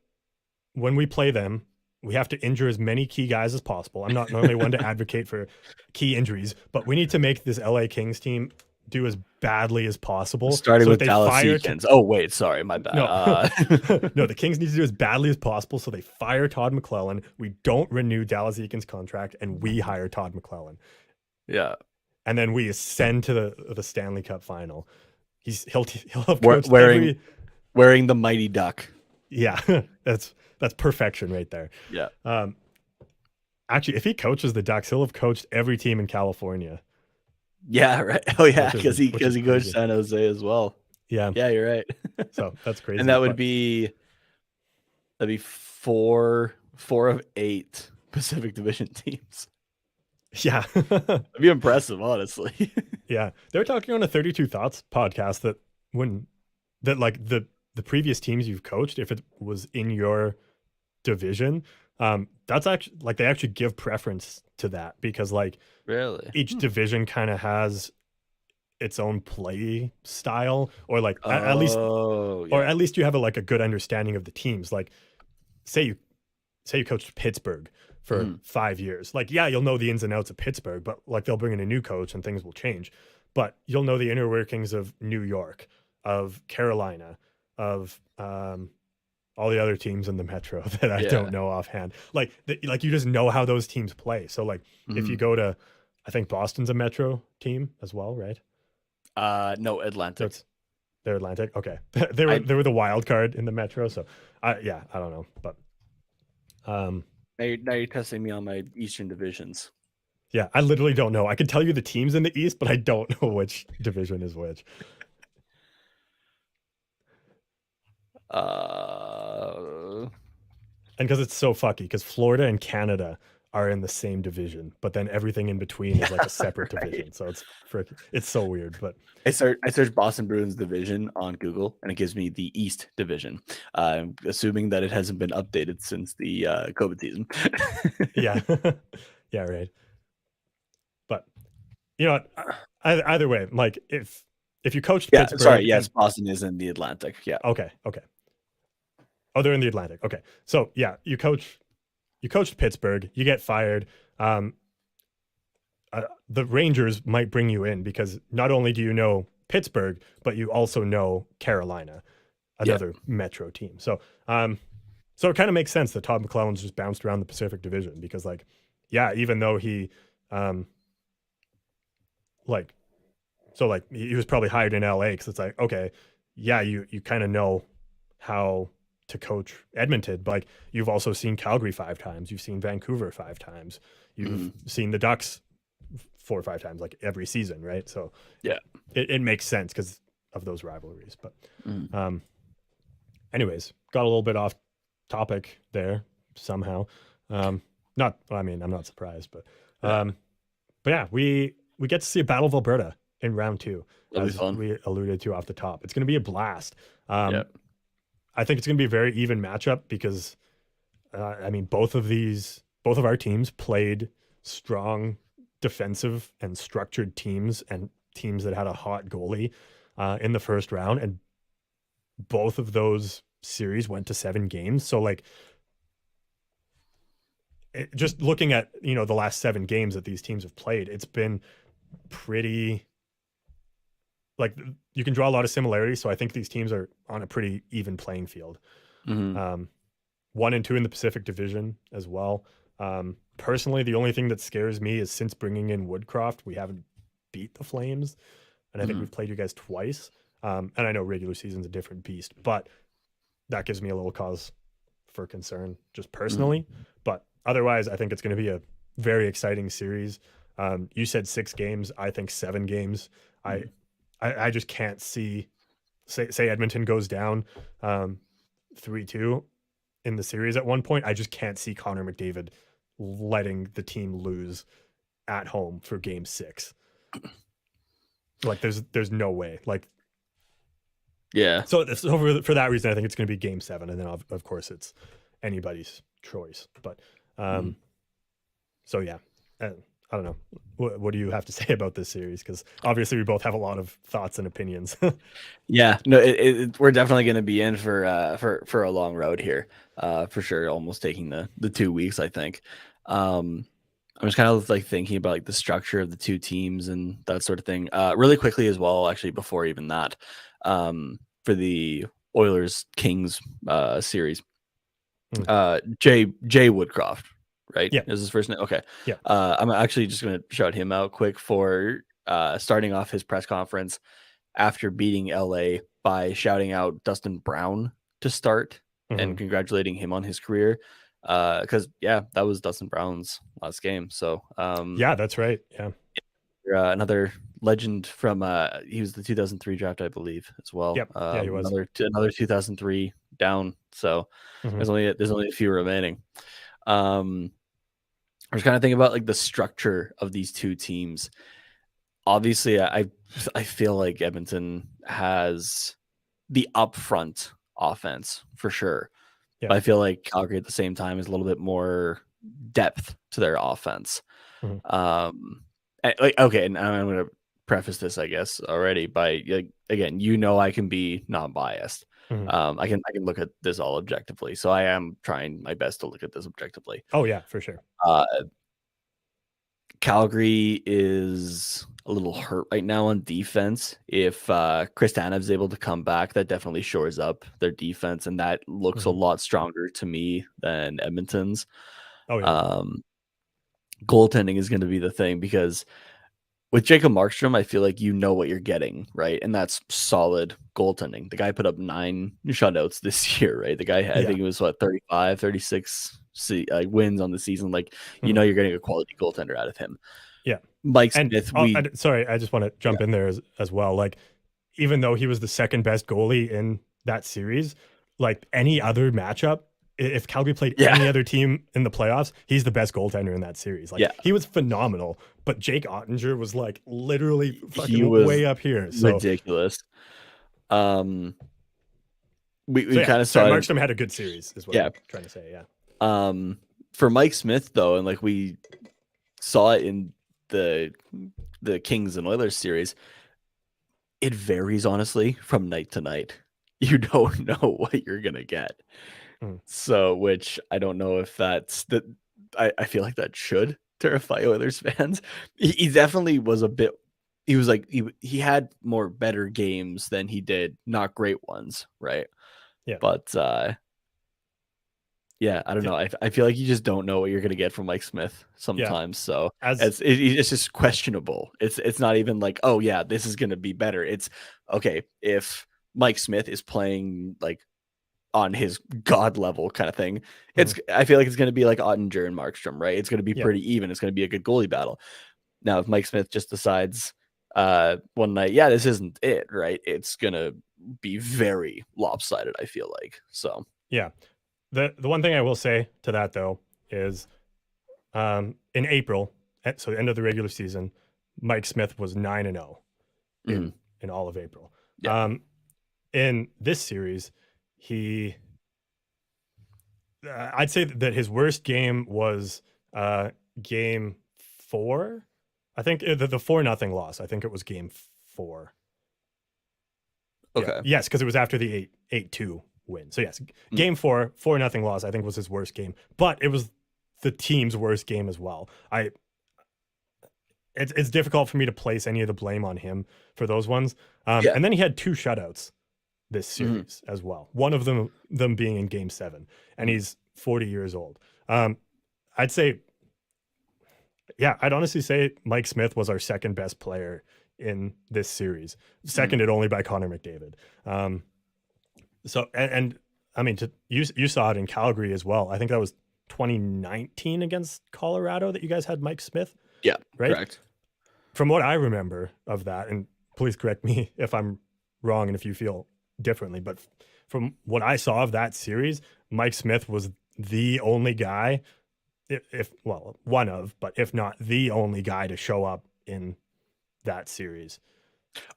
when we play them, we have to injure as many key guys as possible. I'm not normally one to advocate for key injuries, but we need to make this LA Kings team do as badly as possible. Starting with Dallas Eakins. Oh, wait, sorry, my bad. No, the Kings need to do as badly as possible, so they fire Todd McClellan. We don't renew Dallas Eakins' contract, and we hire Todd McClellan. Yeah. And then we ascend to the Stanley Cup final. He'll have wearing the mighty duck. Yeah, that's perfection right there. Yeah. Actually, if he coaches the Ducks, he'll have coached every team in California. Yeah, right. Oh yeah, because he coached San Jose as well. Yeah. Yeah, you're right. So that's crazy. And that'd be 4 of 8 Pacific Division teams. Yeah. That'd be impressive, honestly. Yeah. They were talking on a 32 Thoughts podcast that the previous teams you've coached, if it was in your division, that's actually like they actually give preference to that because like really each division kind of has its own play style, or like at least you have a good understanding of the teams. Like say you coached Pittsburgh for 5 years, like you'll know the ins and outs of Pittsburgh, but like they'll bring in a new coach and things will change, but you'll know the inner workings of New York, of Carolina, of all the other teams in the Metro that I don't know offhand. Like you just know how those teams play. So like if you go to, I think Boston's a Metro team as well, right? No, Atlantic. They're Atlantic. Okay, they were the wild card in the Metro. So I don't know, but now you're testing me on my Eastern divisions. Yeah, I literally don't know. I could tell you the teams in the East, but I don't know which division is which. And because it's so fucky, because Florida and Canada are in the same division, but then everything in between is like a separate division. So it's so weird. But I search Boston Bruins division on Google, and it gives me the East division, assuming that it hasn't been updated since the COVID season. Yeah, yeah, right. But you know what? Either way, like if you coached Pittsburgh, sorry, yes, Boston is in the Atlantic. Yeah. Okay. Oh, they're in the Atlantic. Okay. So yeah, you coached Pittsburgh, you get fired. The Rangers might bring you in because not only do you know Pittsburgh, but you also know Carolina, another Metro team. So so it kind of makes sense that Todd McClellan's just bounced around the Pacific Division because, like, yeah, even though he, like, so like he was probably hired in LA because it's like, okay, yeah, you kind of know how to coach Edmonton, but like you've also seen Calgary 5 times, you've seen Vancouver 5 times, you've seen the Ducks 4 or 5 times, like every season, right? So Yeah, it makes sense because of those rivalries. But anyways, got a little bit off topic there somehow. Not, I mean, I'm not surprised, but yeah, we get to see a Battle of Alberta in round 2, that'll be as fun. we alluded to off the top. It's going to be a blast. Yeah. I think it's going to be a very even matchup because, I mean, both of our teams played strong defensive and structured teams and teams that had a hot goalie in the first round, and both of those series went to 7 games. So like, just looking at the last 7 games that these teams have played, it's been pretty, like, you can draw a lot of similarities. So I think these teams are on a pretty even playing field. 1 and 2 in the Pacific Division as well. Personally, the only thing that scares me is since bringing in Woodcroft, we haven't beat the Flames, and I think we've played you guys twice. And I know regular season's a different beast, but that gives me a little cause for concern just personally. But otherwise, I think it's going to be a very exciting series. You said 6 games. I think 7 games. I just can't see, say Edmonton goes down 3-2 in the series at one point. I just can't see Connor McDavid letting the team lose at home for game 6. Like there's no way. Like, Yeah. So for that reason, I think it's going to be game 7, and then of course it's anybody's choice. But so yeah, I don't know. What do you have to say about this series? Because obviously we both have a lot of thoughts and opinions. Yeah, no, we're definitely going to be in for a long road here, for sure. Almost taking the 2 weeks, I think. I'm just kind of like thinking about like the structure of the 2 teams and that sort of thing. Really quickly as well, actually, before even that, for the Oilers Kings series, Jay Woodcroft, right? Yeah, Is his first name? Okay. Yeah. I'm actually just going to shout him out quick for starting off his press conference after beating LA by shouting out Dustin Brown to start and congratulating him on his career. Because that was Dustin Brown's last game. So yeah, that's right. Yeah. Another legend from he was the 2003 draft, I believe, as well. Yep. Yeah, he was. Another 2003 down. So there's only a few remaining. I was kind of thinking about like the structure of these 2 teams. Obviously, I feel like Edmonton has the upfront offense for sure. Yeah. But I feel like Calgary at the same time is a little bit more depth to their offense. Okay, and I'm going to preface this, I guess, already by again, I can be non-biased. I can look at this all objectively, so I am trying my best to look at this objectively. Oh yeah, for sure. Calgary is a little hurt right now on defense. If Chris Tanev is able to come back, that definitely shores up their defense, and that looks a lot stronger to me than Edmonton's. Oh yeah. Goaltending is going to be the thing, because with Jacob Markstrom, I feel like you know what you're getting, right? And that's solid goaltending. The guy put up 9 shutouts this year, right? The guy, I think it was 35, 36 wins on the season. Like, you know, you're getting a quality goaltender out of him. Yeah. Mike Smith. Sorry, I just want to jump in there as well. Like, even though he was the second best goalie in that series, like any other matchup, if Calgary played any other team in the playoffs, he's the best goaltender in that series. Like, he was phenomenal, but Jake Ottinger was like literally fucking way up here. So ridiculous. We kind of saw Markstrom had a good series, is what I'm trying to say. Yeah. For Mike Smith though, and like we saw it in the Kings and Oilers series, it varies honestly from night to night. You don't know what you're gonna get. So, which I don't know if that's that. I feel like that should terrify Oilers fans. He definitely was a bit he was like he had more better games than he did not great ones, right? Yeah. But yeah, I don't know. I feel like you just don't know what you're gonna get from Mike Smith Yeah. sometimes. So As it's just questionable. It's not even like, oh yeah, this is gonna be better. It's okay if Mike Smith is playing like on his god level kind of thing. Mhm. I feel like it's gonna be like Ottinger and Markstrom, right? It's gonna be Yeah. pretty even. It's gonna be a good goalie battle. Now, if Mike Smith just decides one night, yeah, this isn't it, right? It's gonna be very lopsided, I feel like. So Yeah. The one thing I will say to that though is in April, so the end of the regular season, Mike Smith was 9-0 mhm, in all of April. yeah. In this series, he I'd say that his worst game was game 4. I think the 4-0 loss. I think it was game 4. Yeah. Okay. Yes, because it was after the 8-2 win. So yes, Mm, game 4, 4-0 loss, I think was his worst game. But it was the team's worst game as well. It's difficult for me to place any of the blame on him for those ones. yeah. And then he had 2 shutouts this Mhm, series as well. One of them being in game 7, and mhm, he's 40 years old. I'd say, yeah, I'd honestly say Mike Smith was our second best player in this series, mhm. seconded only by Connor McDavid. Um, so and I mean, you saw it in Calgary as well. I think that was 2019 against Colorado that you guys had Mike Smith, Yeah, right? correct. From what I remember of that, and please correct me if I'm wrong and if you feel differently, but from what I saw of that series, Mike Smith was the only guy, if well, one of, but if not the only guy to show up in that series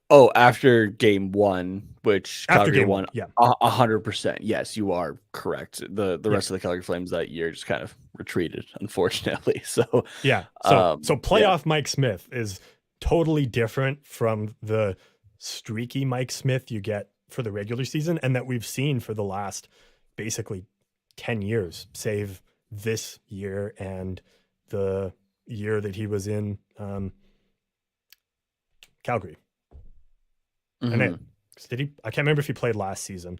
Oh, after game 1, which after Calgary game won one. Yeah, 100%. Yes, you are correct. The yeah, rest of the Calgary Flames that year just kind of retreated, unfortunately. So, yeah. So yeah. playoff Mike Smith is totally different from the streaky Mike Smith you get for the regular season and that we've seen for the last basically 10 years, save this year and the year that he was in Calgary. And it Mhm. did he? I can't remember if he played last season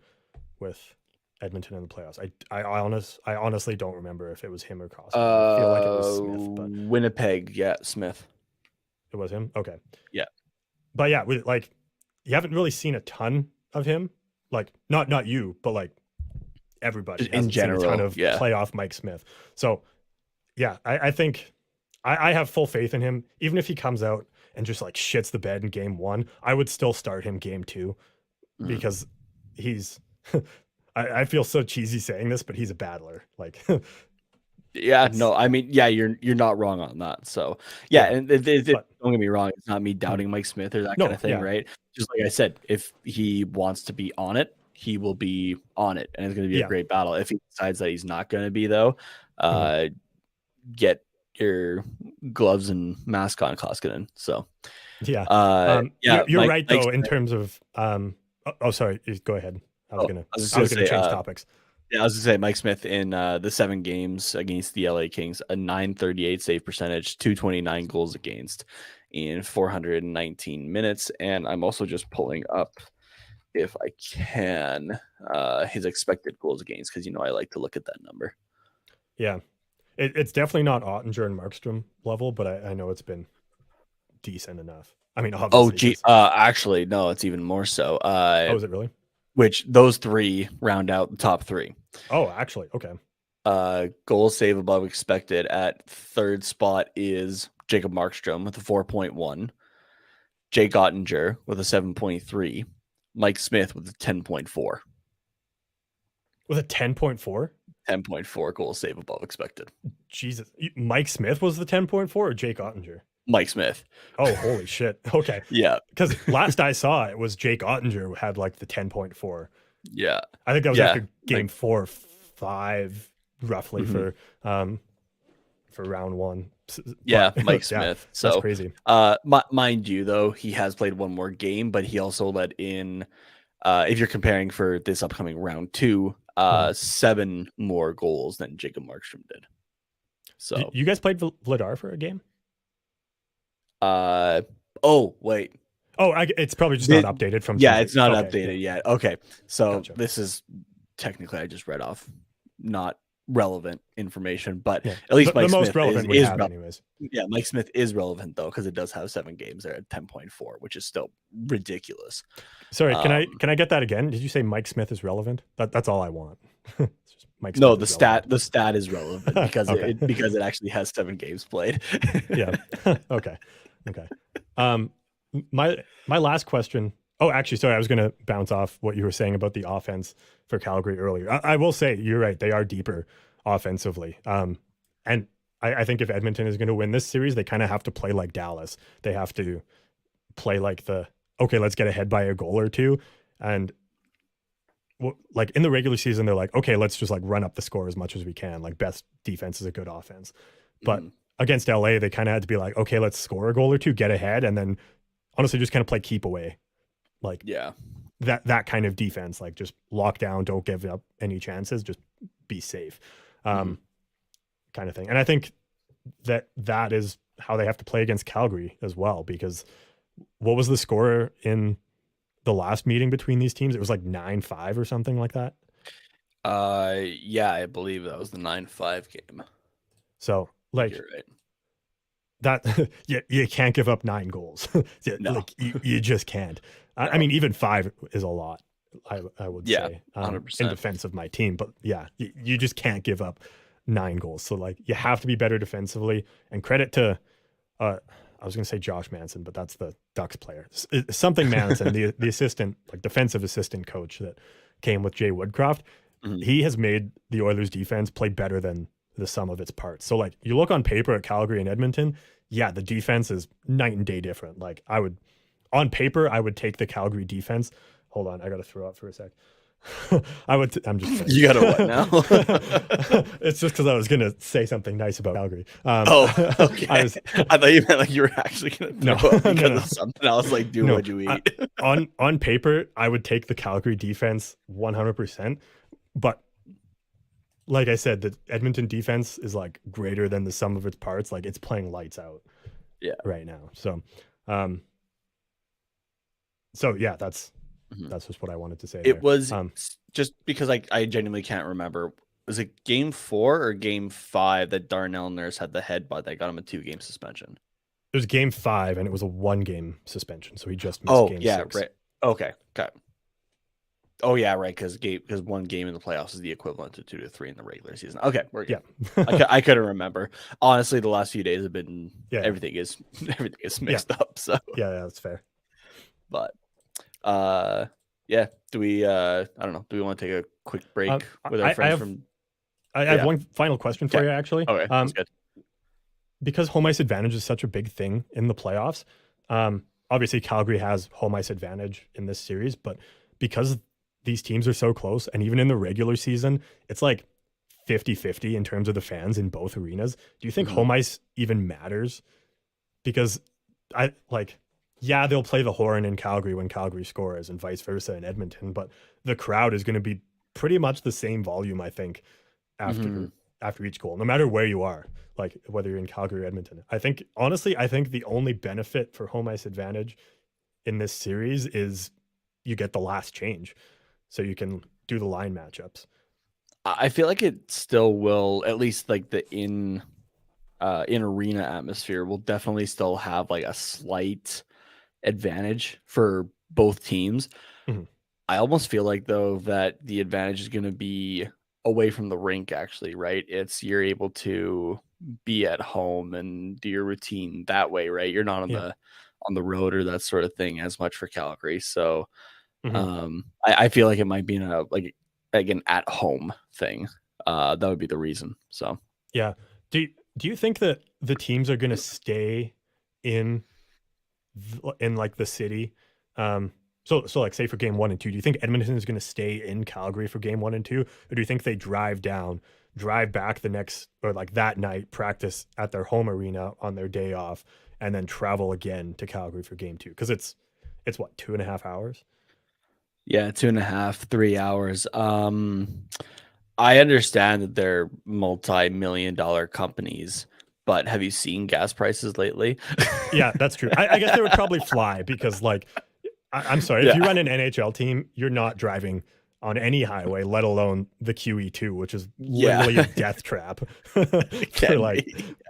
with Edmonton in the playoffs. I honestly don't remember if it was him or Crosby. I feel like it was Smith, but Winnipeg, yeah, Smith. it was him. Okay, Yeah. but yeah, like you haven't really seen a ton of him. Like not you, but like everybody Just in hasn't seen a ton general, of yeah. playoff Mike Smith. So yeah, I think I have full faith in him. Even if he comes out and just like shits the bed in game 1, I would still start him game 2 Mhm. because he's I feel so cheesy saying this, but he's a battler. Like Yeah, it's no, I mean, yeah, you're not wrong on that. So, yeah, yeah, and but don't get me wrong, it's not me mm, doubting Mike Smith or that kind no, of thing, yeah, right? Just like I said, if he wants to be on it, he will be on it, and it's going to be a yeah, great battle. If he decides that he's not going to be, though, mhm. uh, get your gloves and mask on, Koskinen. So, Yeah. yeah, You're right Mike though in Smith. terms of sorry, go ahead. Oh, I was just I gonna was gonna say, change topics. yeah, I was gonna say Mike Smith in the 7 games against the LA Kings, a 938 save percentage, 229 goals against in 419 minutes. And I'm also just pulling up, if I can, his expected goals against, because I like to look at that number. Yeah. It's definitely not Ottinger and Markstrom level, but I know it's been decent enough. I mean, Oh, obviously, gee, because actually, no, it's even more so. oh, is it really? Which those 3 round out the top 3. Oh, actually, okay. Goal save above expected at third spot is Jacob Markstrom with a 4.1, Jake Ottinger with a 7.3, Mike Smith with a 10.4. With a 10.4? 10.4 goal save above expected. Jesus. Mike Smith was the 10.4 or Jake Ottinger? Mike Smith. Oh, holy shit. Okay. Yeah. Because last I saw it was Jake Ottinger who had like the 10.4. Yeah. I think that was Yeah. after game 4, 5, roughly Mhm. for round 1. Yeah, Mike But yeah, Smith. that's So, crazy. mind you, though, he has played one more game, but he also let in, if you're comparing for this upcoming round 2, Mhm. 7 more goals than Jacob Markstrom did. So, You guys played Vladar for a game? uh, Oh, wait. Oh, it's probably just not Did, updated from yeah, today. it's not Okay, yeah, updated yet. Okay. So gotcha. this is technically I just read off not relevant information, but Yeah, at least the Mike most Smith relevant we is have, anyways. yeah, Mike Smith is relevant though, because it does have 7 games there at 10.4, which is still ridiculous. Sorry, Um, can I get that again? Did you say Mike Smith is relevant? That's all I want. It's just Mike no, Smith is relevant. the stat is relevant because Okay. because it actually has 7 games played. Yeah. Okay. Okay. Um, my last question. Oh, actually, sorry, I was going to bounce off what you were saying about the offense for Calgary earlier. I will say you're right; they are deeper offensively. And I think if Edmonton is going to win this series, they kind of have to play like Dallas. They have to play like okay, let's get ahead by a goal or two, and like in the regular season, they're like, okay, let's just like run up the score as much as we can. Like best defense is a good offense, but Mhm. against LA, they kind of had to be like, okay, let's score a goal or two, get ahead, and then honestly just kind of play keep away, like Yeah. that kind of defense, like just lock down, don't give up any chances, just be safe, Mhm. kind of thing. And I think that is how they have to play against Calgary as well, because what was the score in the last meeting between these teams? It was like 9-5 or something like that. Yeah, I believe that was the 9-5 game. So like You're right. that, you can't give up 9 goals. No. Like you just can't. No. I mean, even 5 is a lot. I would Yeah, say, 100%. in defense of my team, but yeah, you just can't give up 9 goals. So like you have to be better defensively. And credit to, I was going to say Josh Manson, but that's the Ducks player. Something Manson, the assistant, like defensive assistant coach that came with Jay Woodcroft. Mhm. He has made the Oilers defense play better than the sum of its parts. So like you look on paper at Calgary and Edmonton, yeah, the defense is night and day different. Like on paper, I would take the Calgary defense. Hold on, I got to throw up for a sec. I'm just kidding. You got to what now? It's just because I was gonna say something nice about Calgary. Oh, okay. I thought you meant like you were actually gonna throw up because of something. I was like, dude, what'd you eat? On paper, I would take the Calgary defense 100%, but like I said, the Edmonton defense is like greater than the sum of its parts. Like it's playing lights out, Yeah, right now. So yeah, that's Mhm. just what I wanted to say. It there. was just because I genuinely can't remember. Was it game 4 or game 5 that Darnell Nurse had the headbutt that got him a 2-game suspension? It was game 5 and it was a 1-game suspension, so he just missed game 6. Right. Okay. Oh yeah, right. Because 1 game in the playoffs is the equivalent to 2 to 3 in the regular season. Okay, we're good. Yeah. I couldn't remember. Honestly, the last few days have been everything is mixed up. So yeah, that's fair. But yeah. Do we I don't know. Do we want to take a quick break with our friends from? I have one final question for you, actually. Okay, that's good. Because home ice advantage is such a big thing in the playoffs. Obviously, Calgary has home ice advantage in this series, but because these teams are so close, and even in the regular season, it's like 50-50 in terms of the fans in both arenas. Do you think home ice even matters? Because they'll play the horn in Calgary when Calgary scores and vice versa in Edmonton, but the crowd is going to be pretty much the same volume, I think, after each goal, no matter where you are, like whether you're in Calgary or Edmonton. I think the only benefit for home ice advantage in this series is you get the last change, so you can do the line matchups. I feel like it still will, at least like the in arena atmosphere will definitely still have like a slight advantage for both teams. Mhm. I almost feel like though that the advantage is going to be away from the rink, actually, right? It's you're able to be at home and do your routine that way, right? You're not on the road or that sort of thing as much for Calgary. So I feel like it might be like an at home thing. That would be the reason. So yeah. Do you think that the teams are going to stay in like the city? So like say for game 1 and 2, do you think Edmonton is going to stay in Calgary for game 1 and 2, or do you think they drive back the next, or like that night, practice at their home arena on their day off, and then travel again to Calgary for game 2? Because it's what, 2.5 hours? Yeah, 2.5, 3 hours. I understand that they're multi-million-dollar companies, But have you seen gas prices lately? Yeah, that's true. I guess they would probably fly because, like, I'm sorry, if you run an NHL team, you're not driving on any highway, let alone the QE2, which is literally a death trap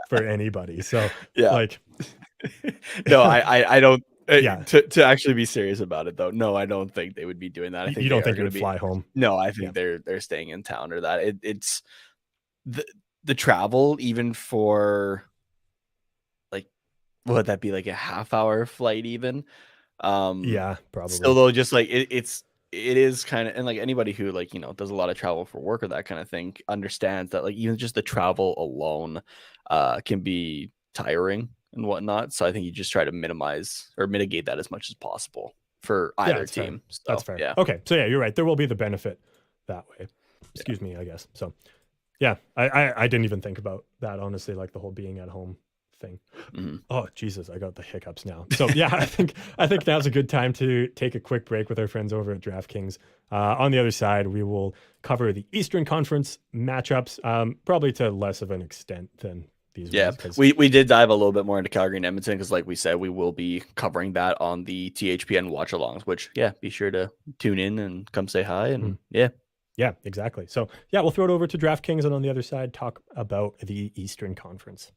for anybody. So like, no, I don't. Yeah. To actually be serious about it though, no, I don't think they would be doing that. I think you don't think you would fly home? No, I think they're staying in town or that. It's the travel, even for like, what would that be, like a half-hour flight even? Yeah, probably. Still though, just like it is kind of, and like anybody who like, does a lot of travel for work or that kind of thing understands that like even just the travel alone can be tiring and whatnot. So I think you just try to minimize or mitigate that as much as possible for either team. So, that's fair. Yeah. Okay. So yeah, you're right. There will be the benefit that way. Excuse me, I guess. So yeah, I didn't even think about that, honestly, like the whole being at home thing. Mm-hmm. Oh Jesus, I got the hiccups now. So yeah, I think now's a good time to take a quick break with our friends over at DraftKings. On the other side, we will cover the Eastern Conference matchups, probably to less of an extent than these. Yeah, we did dive a little bit more into Calgary and Edmonton because, like we said, we will be covering that on the THPN watch-alongs. Which be sure to tune in and come say hi and Yeah, exactly. So yeah, we'll throw it over to DraftKings, and on the other side, talk about the Eastern Conference.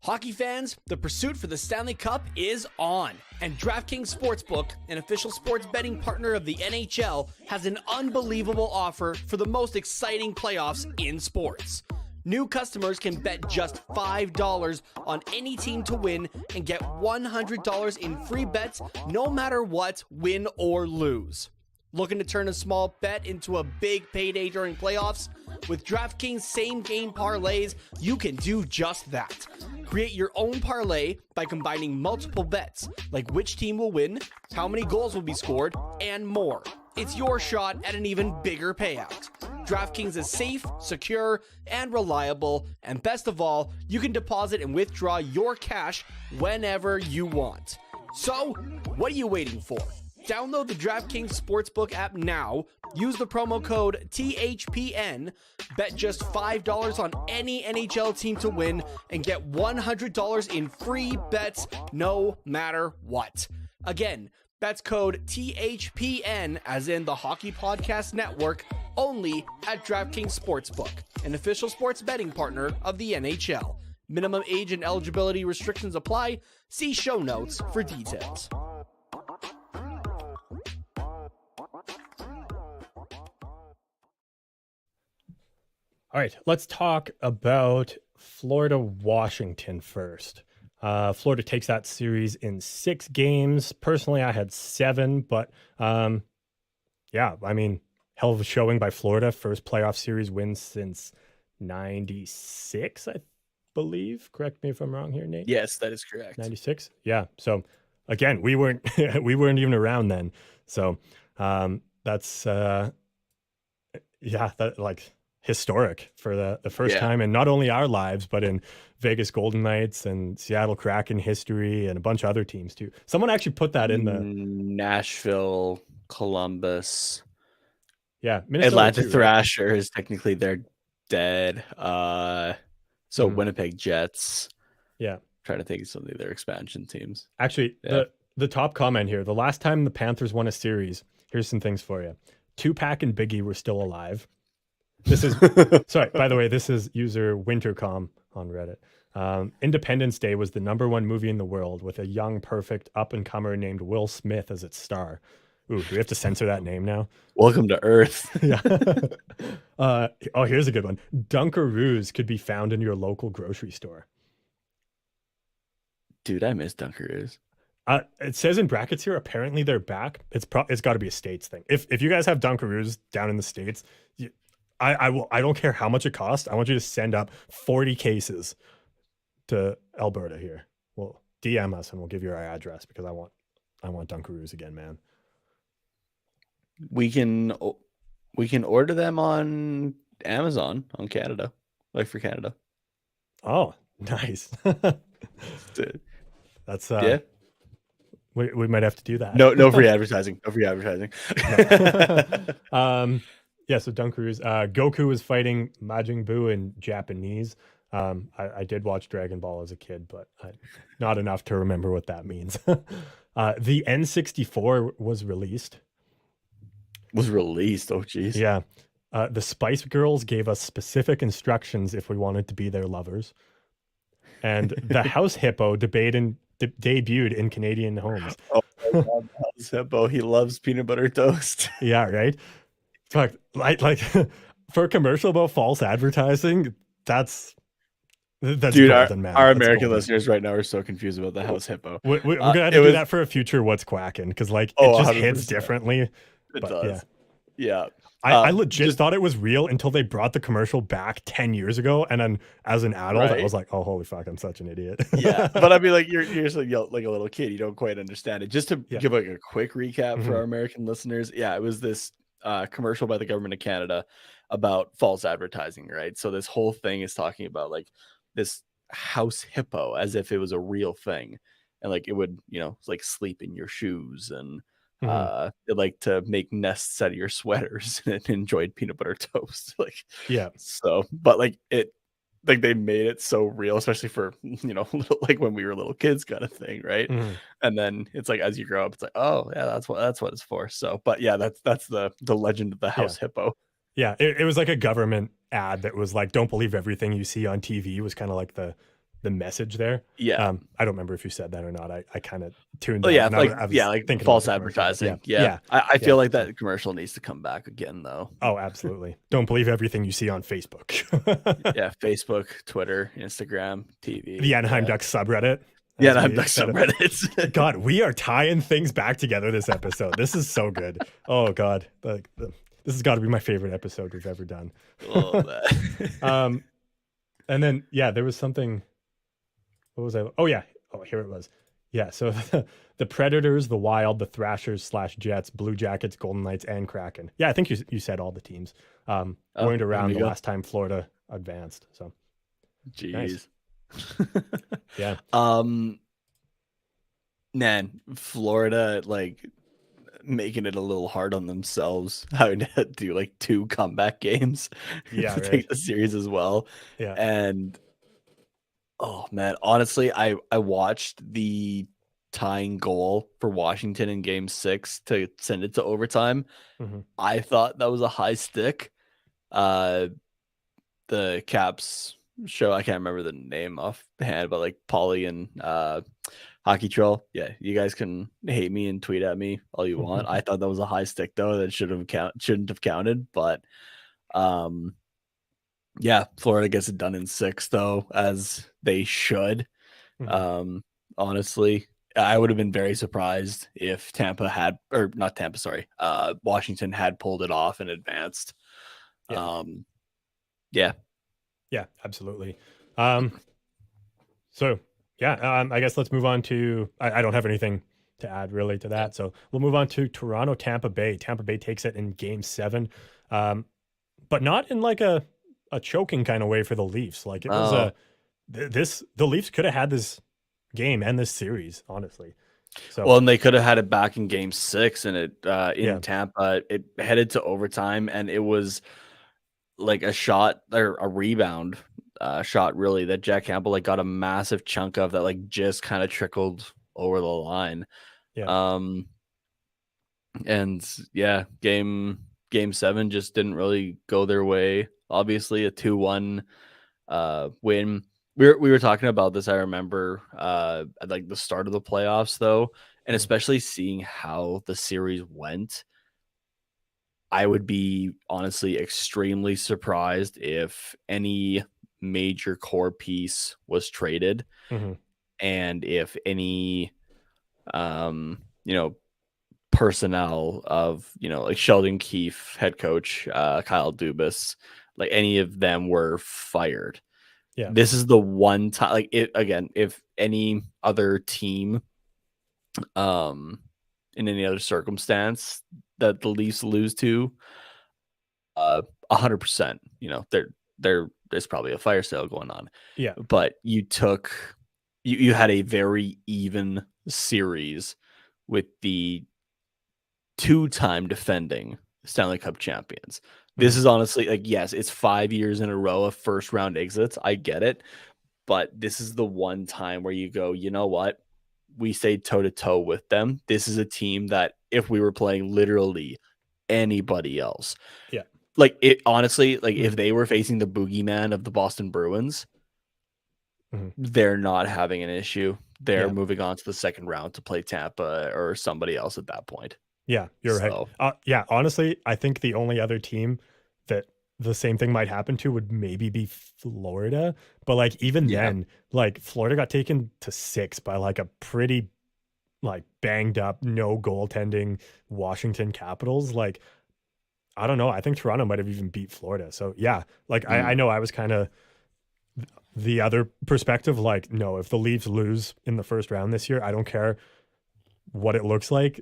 Hockey fans, the pursuit for the Stanley Cup is on, and DraftKings Sportsbook, an official sports betting partner of the NHL, has an unbelievable offer for the most exciting playoffs in sports. New customers can bet just $5 on any team to win and get $100 in free bets no matter what, win or lose. Looking to turn a small bet into a big payday during playoffs? With DraftKings same-game parlays, you can do just that. Create your own parlay by combining multiple bets, like which team will win, how many goals will be scored, and more. It's your shot at an even bigger payout. DraftKings is safe, secure, and reliable, and best of all, you can deposit and withdraw your cash whenever you want. So, what are you waiting for? Download the DraftKings Sportsbook app now, use the promo code THPN, bet just $5 on any NHL team to win, and get $100 in free bets no matter what. Again, that's code THPN, as in the Hockey Podcast Network, only at DraftKings Sportsbook, an official sports betting partner of the NHL. Minimum age and eligibility restrictions apply. See show notes for details. All right, let's talk about Florida-Washington first. Florida takes that series in 6 games. Personally, I had 7, but yeah, I mean, hell of a showing by Florida. First playoff series win since 96, I believe. Correct me if I'm wrong here, Nate. Yes, that is correct. 96. Yeah. So again, we weren't even around then. So that's that like historic for the first time in not only our lives, but in Vegas Golden Knights and Seattle Kraken history and a bunch of other teams too. Someone actually put that in the Nashville, Columbus. Yeah. Atlanta Thrashers, technically they're dead. So Winnipeg Jets. Yeah. I'm trying to think of some of their expansion teams. Actually, the top comment here, the last time the Panthers won a series, here's some things for you. Tupac and Biggie were still alive. This is sorry, by the way, this is user Wintercom on Reddit. Independence Day was the #1 movie in the world with a young, perfect up-and-comer named Will Smith as its star. Ooh, do we have to censor that name now? Welcome to Earth. Yeah. Oh, here's a good one. Dunkaroos could be found in your local grocery store. Dude, I miss Dunkaroos. It says in brackets here, apparently they're back. It's got to be a States thing. If you guys have Dunkaroos down in the States, I don't care how much it costs. I want you to send up 40 cases to Alberta here. Well, DM us and we'll give you our address because I want Dunkaroos again, man. We can order them on Amazon on Canada, like for Canada. Oh, nice. That's yeah. We might have to do that. No free advertising. No free advertising. Yeah, so Dunkaroos. Goku was fighting Majin Buu in Japanese. I did watch Dragon Ball as a kid, but not enough to remember what that means. The N64 was released. Oh, geez. Yeah. The Spice Girls gave us specific instructions if we wanted to be their lovers. And the House Hippo debuted in Canadian homes. Oh my God, House Hippo. He loves peanut butter toast. Yeah, right. Fuck, like for a commercial about false advertising, that's Dude, golden, man. our That's American golden. listeners right now are so confused about the House Hippo. We're gonna have to do that for a future What's Quacking, because like it just hits 100%. differently. It But does. Yeah. I legit thought it was real until they brought the commercial back 10 years ago, and then as an adult, I was like, "Oh, holy fuck, I'm such an idiot." Yeah, but I mean, like you're just like a little kid, you don't quite understand it. Just to give like a quick recap for our American listeners, it was this commercial by the government of Canada about false advertising, right? So this whole thing is talking about like this house hippo as if it was a real thing, and like it would, like sleep in your shoes and it like to make nests out of your sweaters and enjoyed peanut butter toast. Like, so, but like they made it so real, especially for, like when we were little kids kind of thing. Right. And then it's like, as you grow up, it's like, oh yeah, that's what it's for. So, but yeah, that's the legend of the house hippo. Yeah. It was like a government ad that was like, don't believe everything you see on TV, was kind of like the message there. Yeah. I don't remember if you said that or not. I kind of tuned out. Yeah, like thinking false advertising. Yeah. I feel like that commercial needs to come back again though. Oh, absolutely. Don't believe everything you see on Facebook. Yeah, Facebook, Twitter, Instagram, TV. The Anaheim Ducks subreddit. Yeah, Anaheim Ducks subreddits. God, we are tying things back together this episode. This is so good. Oh God. This has got to be my favorite episode we've ever done. Oh, man. And then there was something. What was I? Oh yeah. Oh, here it was. Yeah. So the Predators, the Wild, the Thrashers / Jets, Blue Jackets, Golden Knights, and Kraken. Yeah, I think you said all the teams. Weren't around the last time Florida advanced. So, jeez. Nice. Yeah. Man, Florida like making it a little hard on themselves, having to do like 2 comeback games. Yeah, to right. take the series as well. Yeah. And oh man, honestly, I watched the tying goal for Washington in game 6 to send it to overtime. I thought that was a high stick. The Caps show, I can't remember the name offhand, but like Paulie and Hockey Troll. Yeah, you guys can hate me and tweet at me all you want. I thought that was a high stick though, that shouldn't have counted, but yeah, Florida gets it done in 6 though, as they should. Honestly, I would have been very surprised if Washington had pulled it off and advanced. Yeah, absolutely. So I guess let's move on to. I don't have anything to add really to that, so we'll move on to Toronto, Tampa Bay. Tampa Bay takes it in game 7, but not in like a choking kind of way for the Leafs. Like it was the Leafs could have had this game and this series, honestly. So well, and they could have had it back in game 6, and it in Tampa, it headed to overtime, and it was like a shot or a rebound shot, really, that Jack Campbell like got a massive chunk of that, like just kind of trickled over the line. And game 7 just didn't really go their way. Obviously a 2-1 win. We were talking about this, I remember, at like the start of the playoffs though, and especially seeing how the series went, I would be honestly extremely surprised if any major core piece was traded, and if any personnel of like Sheldon Keefe, head coach, Kyle Dubas, like any of them were fired. This is the one time, like if any other team in any other circumstance that the Leafs lose to, 100%, there's probably a fire sale going on. But you had a very even series with the 2-time defending Stanley Cup champions. This is honestly like, yes, it's 5 years in a row of first round exits. I get it. But this is the one time where you go, you know what? We stayed toe to toe with them. This is a team that if we were playing literally anybody else, Yeah. like it honestly, like if they were facing the boogeyman of the Boston Bruins, they're not having an issue. They're moving on to the second round to play Tampa or somebody else at that point. Yeah, you're right. Yeah, honestly, I think the only other team that the same thing might happen to would maybe be Florida. But like even then, like Florida got taken to 6 by like a pretty like banged up, no goaltending Washington Capitals. Like, I don't know. I think Toronto might have even beat Florida. So yeah, like I know I was kind of the other perspective. Like, no, if the Leafs lose in the first round this year, I don't care what it looks like.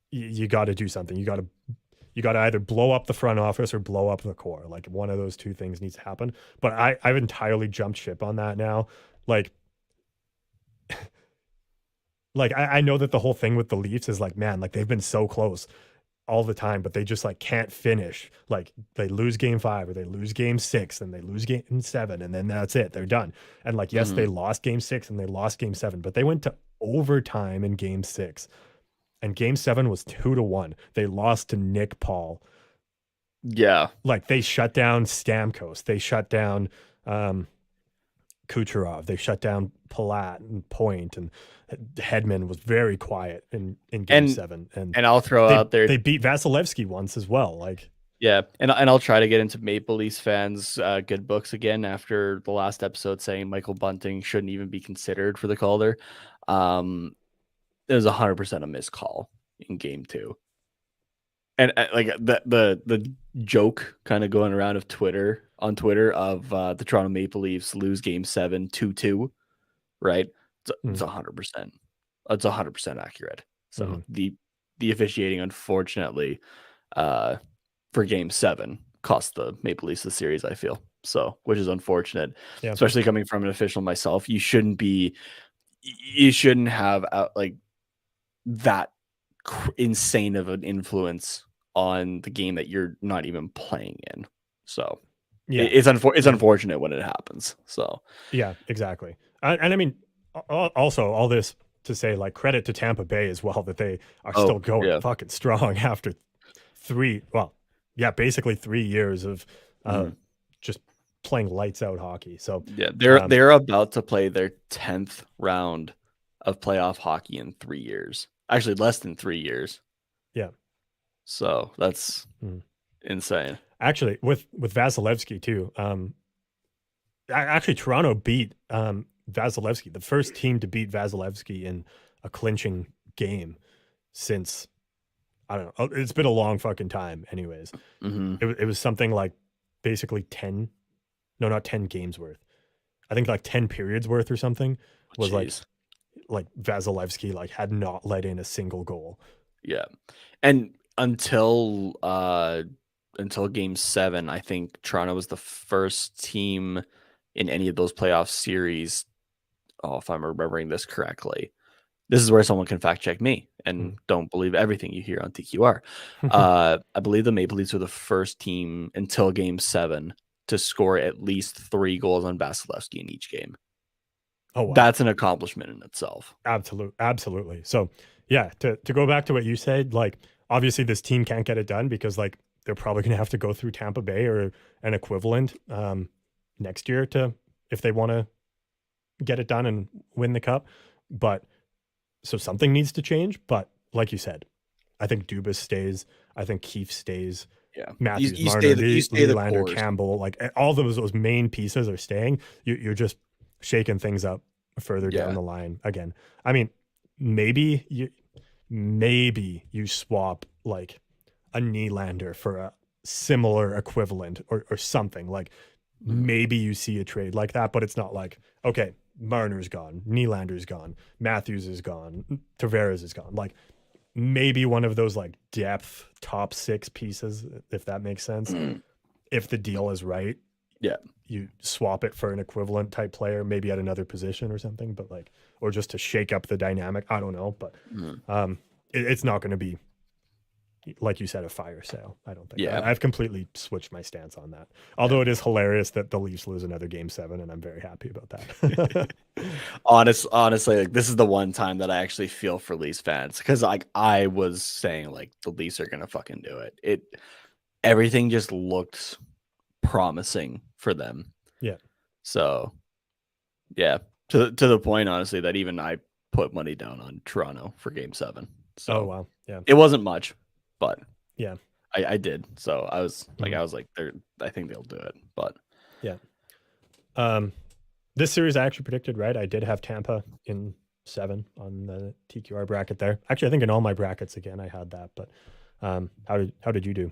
You got to do something. You got to either blow up the front office or blow up the core. Like one of those two things needs to happen. But I've entirely jumped ship on that now. Like, I know that the whole thing with the Leafs is like, man, like they've been so close all the time, but they just like can't finish. Like they lose game 5 or they lose game 6 and they lose game 7 and then that's it. They're done. And like, yes, they lost game 6 and they lost game 7, but they went to overtime in game 6. And game 7 was 2-1. They lost to Nick Paul. Yeah. Like they shut down Stamkos. They shut down Kucherov. They shut down Palat and Point, and Hedman was very quiet in game 7. And I'll throw out there, they beat Vasilevsky once as well. Like, yeah. And I'll try to get into Maple Leafs fans' good books again after the last episode saying Michael Bunting shouldn't even be considered for the Calder. It was 100% a missed call in game 2. And like the joke kind of going around of Twitter of the Toronto Maple Leafs lose game 7 2-2, right? It's 100%. It's 100% accurate. So the officiating, unfortunately, for game 7 cost the Maple Leafs the series, I feel. So, which is unfortunate, especially coming from an official myself. You shouldn't have like that insane of an influence on the game that you're not even playing in. So it's unfortunate when it happens. So yeah, exactly. And I mean, also all this to say, like, credit to Tampa Bay as well, that they are still going fucking strong after basically 3 years of just playing lights out hockey. So yeah, they're about to play their 10th round of playoff hockey in 3 years. Actually, less than 3 years. Yeah. So that's insane. Actually, with Vasilevsky too. Actually, Toronto beat Vasilevsky, the first team to beat Vasilevsky in a clinching game since, I don't know. It's been a long fucking time. Anyways, it was something like basically 10 games worth. I think like 10 periods worth or something was like Vasilevsky like had not let in a single goal. Yeah. And until game 7, I think Toronto was the first team in any of those playoff series. Oh, if I'm remembering this correctly, this is where someone can fact check me and don't believe everything you hear on TQR. I believe the Maple Leafs were the first team until game 7 to score at least 3 goals on Vasilevsky in each game. Oh, wow. That's an accomplishment in itself. Absolutely. So yeah, to go back to what you said, like obviously this team can't get it done because like they're probably going to have to go through Tampa Bay or an equivalent next year if they want to get it done and win the cup. But so something needs to change. But like you said, I think Dubas stays. I think Keefe stays. Yeah, Matthews, Marner, Nylander, Campbell, like all those main pieces are staying. You're just shaking things up further down the line again. I mean, maybe you swap like a Nylander for a similar equivalent or something. Like maybe you see a trade like that, but it's not like, okay, Marner's gone, Nylander's gone, Matthews is gone, Tavares is gone. Like maybe one of those like depth top 6 pieces, if that makes sense. If the deal is right, you swap it for an equivalent type player, maybe at another position or something, but like, or just to shake up the dynamic. I don't know, but it's not going to be like you said, a fire sale. I don't think. Yeah. I've completely switched my stance on that. Although it is hilarious that the Leafs lose another Game 7, and I'm very happy about that. Honestly, like this is the one time that I actually feel for Leafs fans, because like I was saying, like the Leafs are gonna fucking do it. Everything just looked promising for them. Yeah. So, yeah, to the point, honestly, that even I put money down on Toronto for Game 7. So, Oh wow, yeah, it wasn't much, but yeah, I did. So I was like, I think they'll do it. But yeah. This series I actually predicted right. I did have Tampa in 7 on the TQR bracket there. Actually, I think in all my brackets again I had that. But how did you do?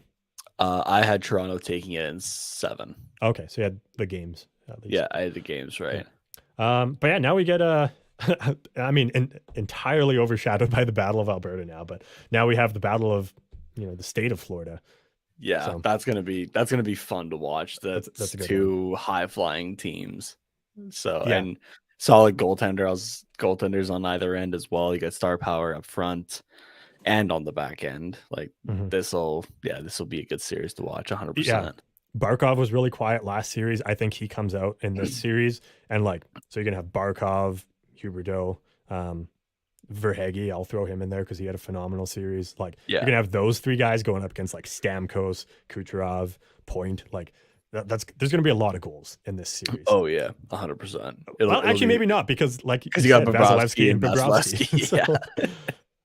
I had Toronto taking it in 7. Okay, so you had the games at least. Yeah, I had the games right. But yeah, now we get I mean, entirely overshadowed by the Battle of Alberta now. But now we have the Battle of the state of Florida. Yeah, So, that's gonna be fun to watch. That's a good two high flying teams. So Yeah. and solid goaltenders on either end as well. You got star power up front and on the back end. Like this will be a good series to watch. 100%. Yeah. Barkov was really quiet last series. I think he comes out in this series, and so you're gonna have Barkov, Huberdeau, Verhaeghe. I'll throw him in there because he had a phenomenal series. You're gonna have those 3 guys going up against Stamkos, Kucherov, Point. There's gonna be a lot of goals in this series. Oh yeah, 100%. Well, actually, maybe not because you got said, Bobrovsky and Bobrovsky. Yeah.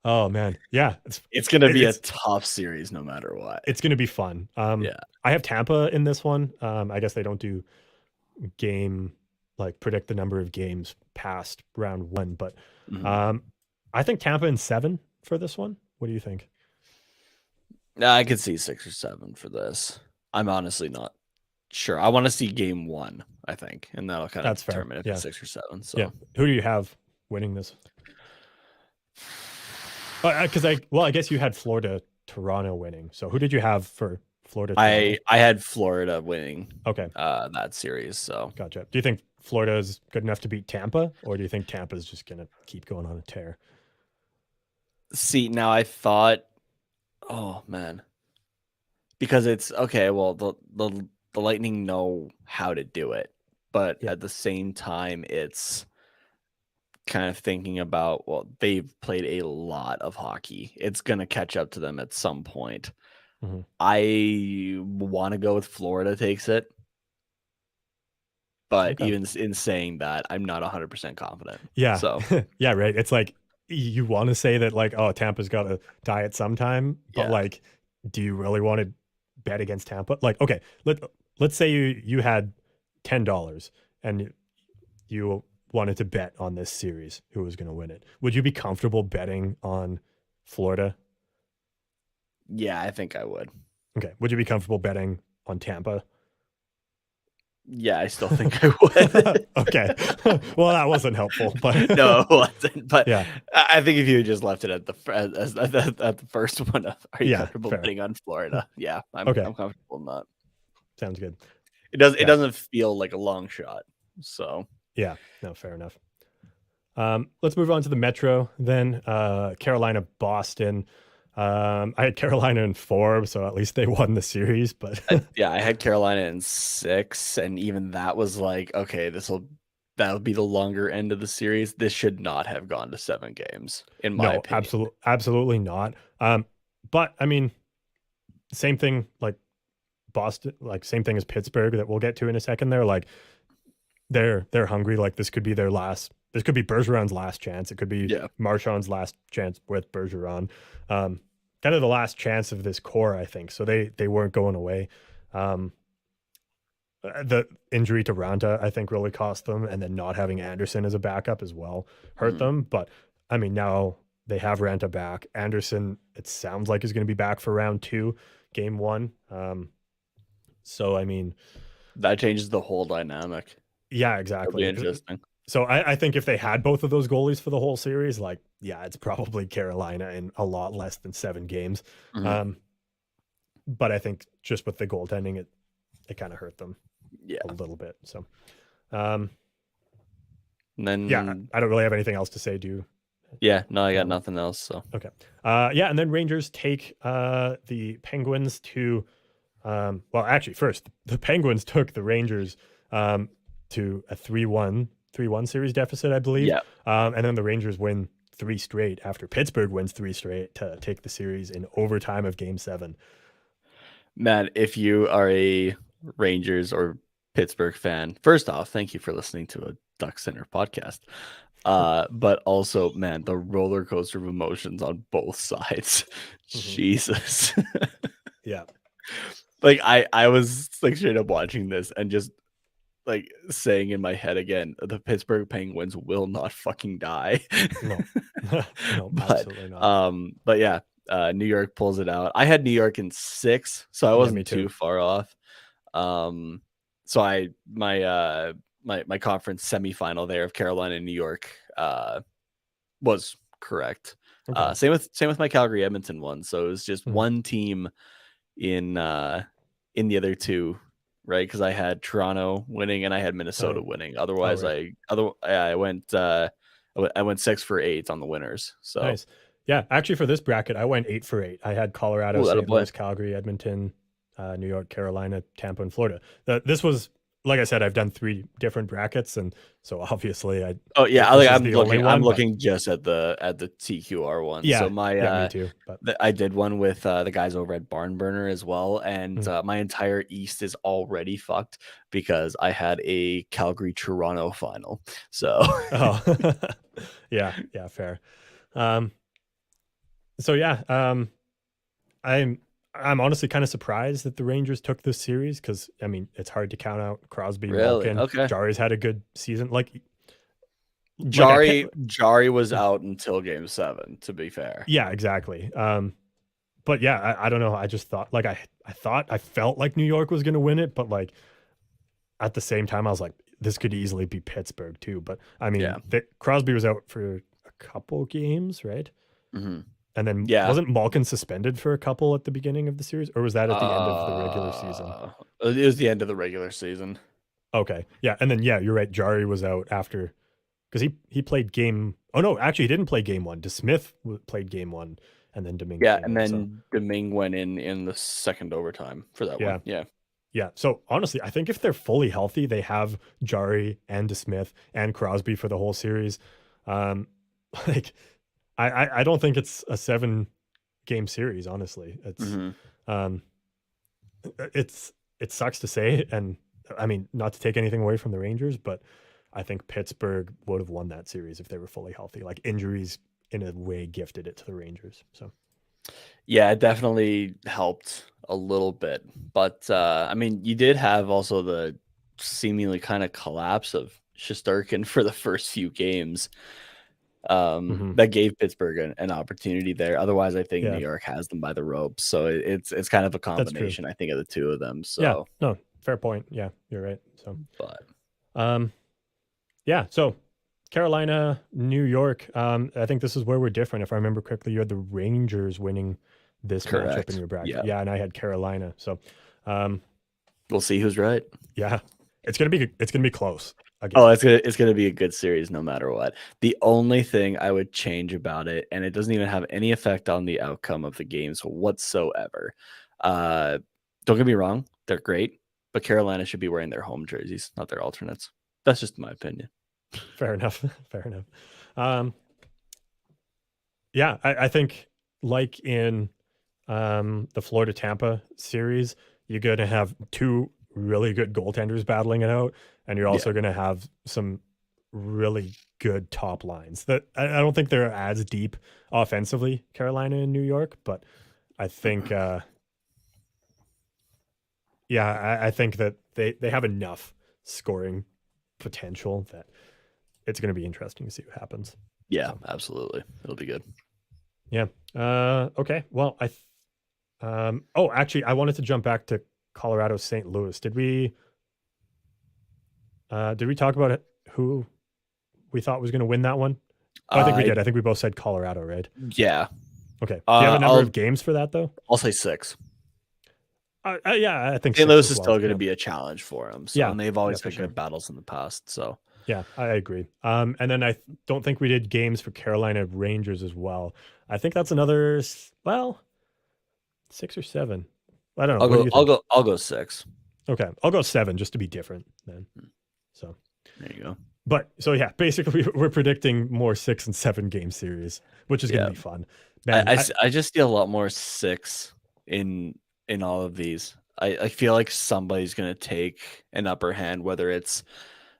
Oh man, yeah, it's gonna be a tough series no matter what. It's gonna be fun. Yeah, I have Tampa in this one. I guess they don't do game predict the number of games past round 1, but I think Tampa in 7 for this one. What do you think? I could see 6 or 7 for this. I'm honestly not sure. I want to see game 1, I think, and that'll kind of determine if it's 6 or 7. So, who do you have winning this? Because I guess you had Florida, Toronto winning. So who did you have for Florida? I had Florida winning. Okay. That series. So gotcha. Do you think Florida is good enough to beat Tampa, or do you think Tampa is just gonna keep going on a tear? See, now I thought, oh man, because it's okay. Well, the Lightning know how to do it, but at the same time, it's kind of thinking about, well, they've played a lot of hockey. It's going to catch up to them at some point. I want to go with Florida takes it. But even in saying that, I'm not 100% confident. Yeah. So yeah, right. It's you want to say that oh, Tampa's got to die at some time, but do you really want to bet against Tampa? Okay, let's say you had $10 and you wanted to bet on this series, who was going to win it. Would you be comfortable betting on Florida? Yeah, I think I would. Okay. Would you be comfortable betting on Tampa? Yeah, I still think I would. Okay. Well, that wasn't helpful, but no, it wasn't. But yeah, I think if you just left it at the first one, are you comfortable betting on Florida? Yeah, I'm comfortable in that. Sounds good. It doesn't feel like a long shot. So yeah, no, fair enough. Let's move on to the Metro then. Carolina, Boston. I had Carolina in 4, so at least they won the series. But I had Carolina in 6, and even that was okay, that'll be the longer end of the series. This should not have gone to 7 games, in my opinion. Absolutely not. But I mean, same thing Boston, same thing as Pittsburgh that we'll get to in a second. They're hungry. This could be their last. This could be Bergeron's last chance. It could be Marchand's last chance with Bergeron. Kind of the last chance of this core, I think. So they weren't going away. The injury to Ranta, I think, really cost them, and then not having Anderson as a backup as well hurt them. But I mean, now they have Ranta back. Anderson, it sounds like, is going to be back for round 2, game 1. So I mean, that changes the whole dynamic. Yeah, exactly. That'll be interesting. So I think if they had both of those goalies for the whole series, it's probably Carolina in a lot less than 7 games. But I think just with the goaltending, it kind of hurt them a little bit. So, and then I don't really have anything else to say. Do you Yeah, no, I got nothing else. So okay. Yeah, and then Rangers take the Penguins to well, actually, first the Penguins took the Rangers to a 3-1 series deficit, I believe. yeah, And then the Rangers win 3 straight after Pittsburgh wins 3 straight to take the series in overtime of Game 7. man, if you are a Rangers or Pittsburgh fan, first off, thank you for listening to a Duck Center podcast. But also, man, the roller coaster of emotions on both sides. Jesus. Yeah. Like I was like straight up watching this and just like saying in my head again, the Pittsburgh Penguins will not fucking die. No. No, but absolutely not. but yeah, New York pulls it out. I had New York in 6, so I Yeah, me wasn't too. too far off. So my conference semifinal there of Carolina and New York was correct. Okay. Same with my Calgary Edmonton one. So it was just one team in the other two, right? Because I had Toronto winning and I had Minnesota winning. Otherwise, right. I went 6 for 8 on the winners. So Nice. Yeah, actually for this bracket, I went 8 for 8. I had Colorado, Ooh, St. attaboy. Louis, Calgary, Edmonton, New York, Carolina, Tampa, and Florida. This was, like I said, I've done 3 different brackets, and so obviously Oh yeah, this is I'm the looking. only one, I'm but looking just at the TQR one. yeah, So my yeah, me too. But I did one with the guys over at Barn Burner as well, and my entire East is already fucked because I had a Calgary Toronto final. So oh, yeah, fair. So yeah, I'm honestly kind of surprised that the Rangers took this series because I mean it's hard to count out Crosby, really, Malkin. okay. Jari's had a good season. Jari was out until Game 7. To be fair, yeah, exactly. But yeah, I don't know. I just thought I felt like New York was going to win it, but like at the same time, I was like, this could easily be Pittsburgh too. But I mean, Crosby was out for a couple games, right? Mm-hmm. And then wasn't Malkin suspended for a couple at the beginning of the series, or was that at the end of the regular season? It was the end of the regular season. Okay, yeah, and then you're right. Jari was out after because he played game. Oh no, actually, he didn't play game 1. DeSmith played game 1, and then Domingue. Yeah, and then Domingue went in the second overtime for that one. Yeah. So honestly, I think if they're fully healthy, they have Jari and DeSmith and Crosby for the whole series. Like. I don't think it's a 7-game series. Honestly, it's it sucks to say, and I mean not to take anything away from the Rangers, but I think Pittsburgh would have won that series if they were fully healthy. Like injuries, in a way, gifted it to the Rangers. So yeah, it definitely helped a little bit, but I mean, you did have also the seemingly kind of collapse of Shesterkin for the first few games. That gave Pittsburgh an opportunity there. Otherwise, I think New York has them by the ropes. So it's kind of a combination, I think, of the two of them. So yeah, no, fair point. Yeah, you're right. So but yeah, so Carolina, New York. I think this is where we're different. If I remember correctly, you had the Rangers winning this matchup in your bracket. Yeah, and I had Carolina. So we'll see who's right. Yeah, it's gonna be close. Again. Oh, it's gonna be a good series no matter what. The only thing I would change about it, and it doesn't even have any effect on the outcome of the games whatsoever. Don't get me wrong, they're great, but Carolina should be wearing their home jerseys, not their alternates. That's just my opinion. Fair enough. Fair enough. Yeah, I think like in the Florida Tampa series, you're gonna have 2 really good goaltenders battling it out, and you're also going to have some really good top lines that I don't think they're as deep offensively, Carolina and New York, but I think I think that they have enough scoring potential that it's going to be interesting to see what happens. Yeah, absolutely, it'll be good. Yeah. Okay, well, actually I wanted to jump back to Colorado, St. Louis. Did we talk about it, who we thought was going to win that one? I think we did. I think we both said Colorado, right? Yeah. Okay. Do you have a number of games for that, though? I'll say 6. Yeah, I think St. Louis is still going to be a challenge for them. So, yeah, and they've always had good battles in the past. So, Yeah, I agree. And then don't think we did games for Carolina Rangers as well. I think that's another, 6 or 7. I don't know. What do you think? I'll go 6. Okay, I'll go 7 just to be different then. So There you go. But so yeah, basically we're predicting more 6 and 7 game series, which is going to be fun. Man, I just see a lot more 6 in all of these. I feel like somebody's going to take an upper hand, whether it's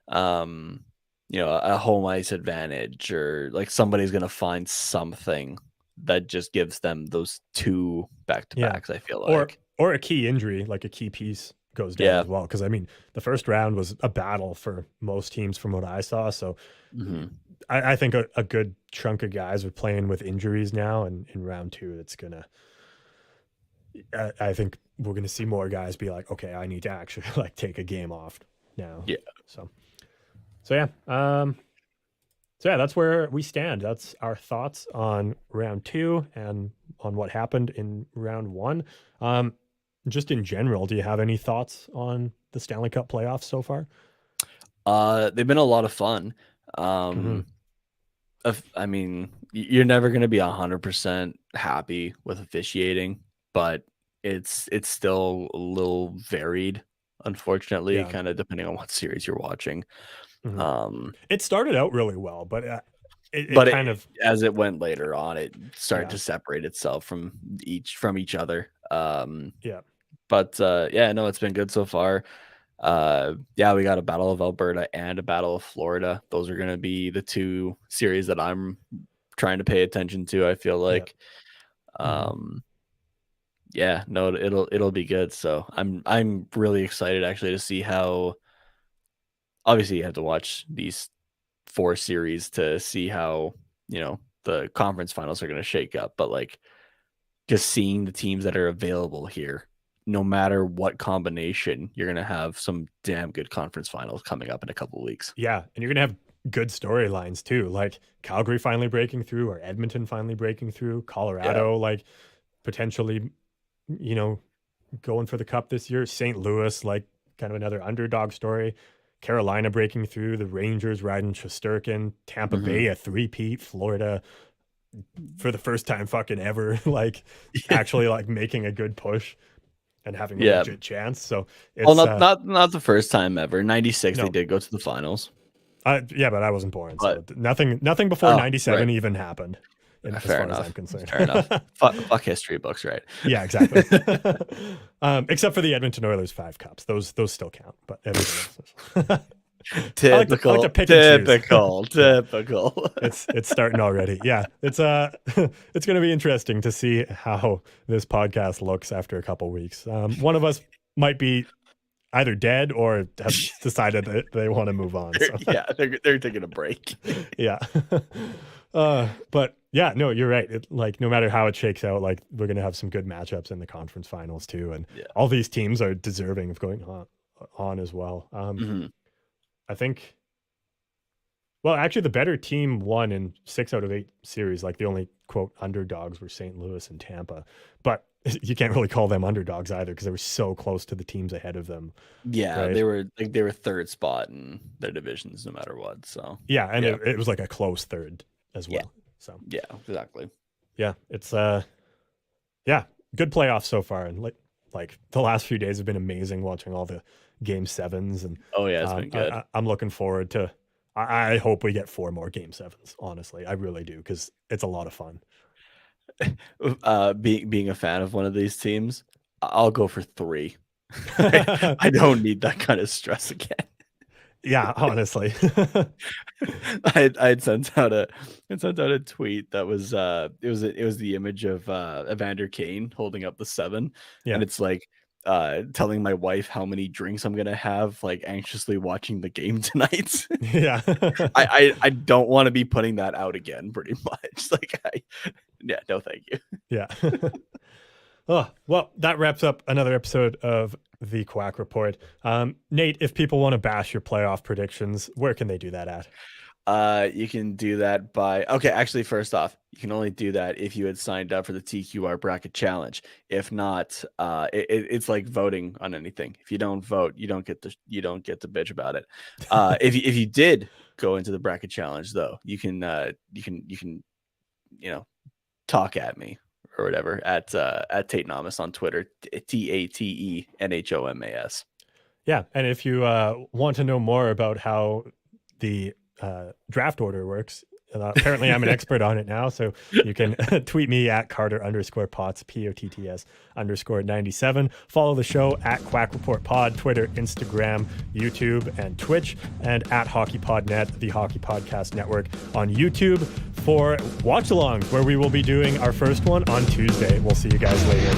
a home ice advantage, or like somebody's going to find something that just gives them those 2 back-to-backs. I feel like or a key injury, like a key piece goes down as well. Because I mean, the first round was a battle for most teams from what I saw. So I think a good chunk of guys are playing with injuries now, and in round 2, it's gonna. I think we're gonna see more guys be like, okay, I need to actually like take a game off now. Yeah. So yeah. So yeah, that's where we stand. That's our thoughts on round 2 and on what happened in round 1. Just in general, do you have any thoughts on the Stanley Cup playoffs so far? They've been a lot of fun. I mean, you're never going to be 100% happy with officiating, but it's still a little varied, unfortunately, kind of depending on what series you're watching. It started out really well, but as it went later on, it started to separate itself from each other. But no, it's been good so far. We got a Battle of Alberta and a Battle of Florida. Those are going to be the 2 series that I'm trying to pay attention to, I feel like. It'll be good. So I'm really excited actually to see how. Obviously, you have to watch these 4 series to see how the conference finals are going to shake up. But like, just seeing the teams that are available here, no matter what combination, you're going to have some damn good conference finals coming up in a couple of weeks. Yeah, and you're going to have good storylines too, like Calgary finally breaking through, or Edmonton finally breaking through, Colorado like potentially, going for the cup this year, St. Louis like kind of another underdog story, Carolina breaking through, the Rangers riding Shesterkin, Tampa Bay a 3-peat, Florida for the first time fucking ever, like actually like making a good push and having a legit chance. So it's not the first time ever. 96 they did go to the finals. But I wasn't born, so nothing before 97 even happened. As far as I'm concerned. Fair enough. Fuck history books, right? Yeah, exactly. Except for the Edmonton Oilers 5 cups, those still count, but everything else. Typical. It's starting already. Yeah, it's it's going to be interesting to see how this podcast looks after a couple weeks. One of us might be either dead or have decided that they want to move on. So. They're taking a break. Yeah. But yeah, no, you're right. Like no matter how it shakes out, like we're going to have some good matchups in the conference finals too, and all these teams are deserving of going on as well. I think. Well, actually, the better team won in 6 out of 8 series. Like the only quote underdogs were St. Louis and Tampa, but you can't really call them underdogs either because they were so close to the teams ahead of them. Yeah, right? they were third spot in their divisions no matter what. So and it was like a close third as well. Yeah. So yeah, exactly. Yeah, it's good playoffs so far, and like the last few days have been amazing watching all the game 7s, and it's been good. I'm looking forward to. I hope we get 4 more game 7s. Honestly, I really do because it's a lot of fun. Being a fan of one of these teams, I'll go for 3. I don't need that kind of stress again. Yeah, honestly. I'd sent out a tweet that was it was the image of Evander Kane holding up the 7, and it's like telling my wife how many drinks I'm gonna have, like anxiously watching the game tonight. Yeah. I don't want to be putting that out again, pretty much. Like no thank you. Yeah. Oh, well, that wraps up another episode of the Quack Report. Nate, if people want to bash your playoff predictions, where can they do that at? You can do that by actually, first off, you can only do that if you had signed up for the TQR bracket challenge. If not, it's like voting on anything. If you don't vote, you don't get to bitch about it. If you did go into the bracket challenge, though, you can talk at me or whatever at Tate Nomas on Twitter, TATENHOMAS. Yeah, and if you want to know more about how the draft order works, apparently I'm an expert on it now, so you can tweet me at Carter_Potts, POTTS_97. Follow the show at Quack Report Pod, Twitter, Instagram, YouTube, and Twitch, and at HockeyPodNet, the Hockey Podcast Network on YouTube for watch-alongs, where we will be doing our first one on Tuesday. We'll see you guys later.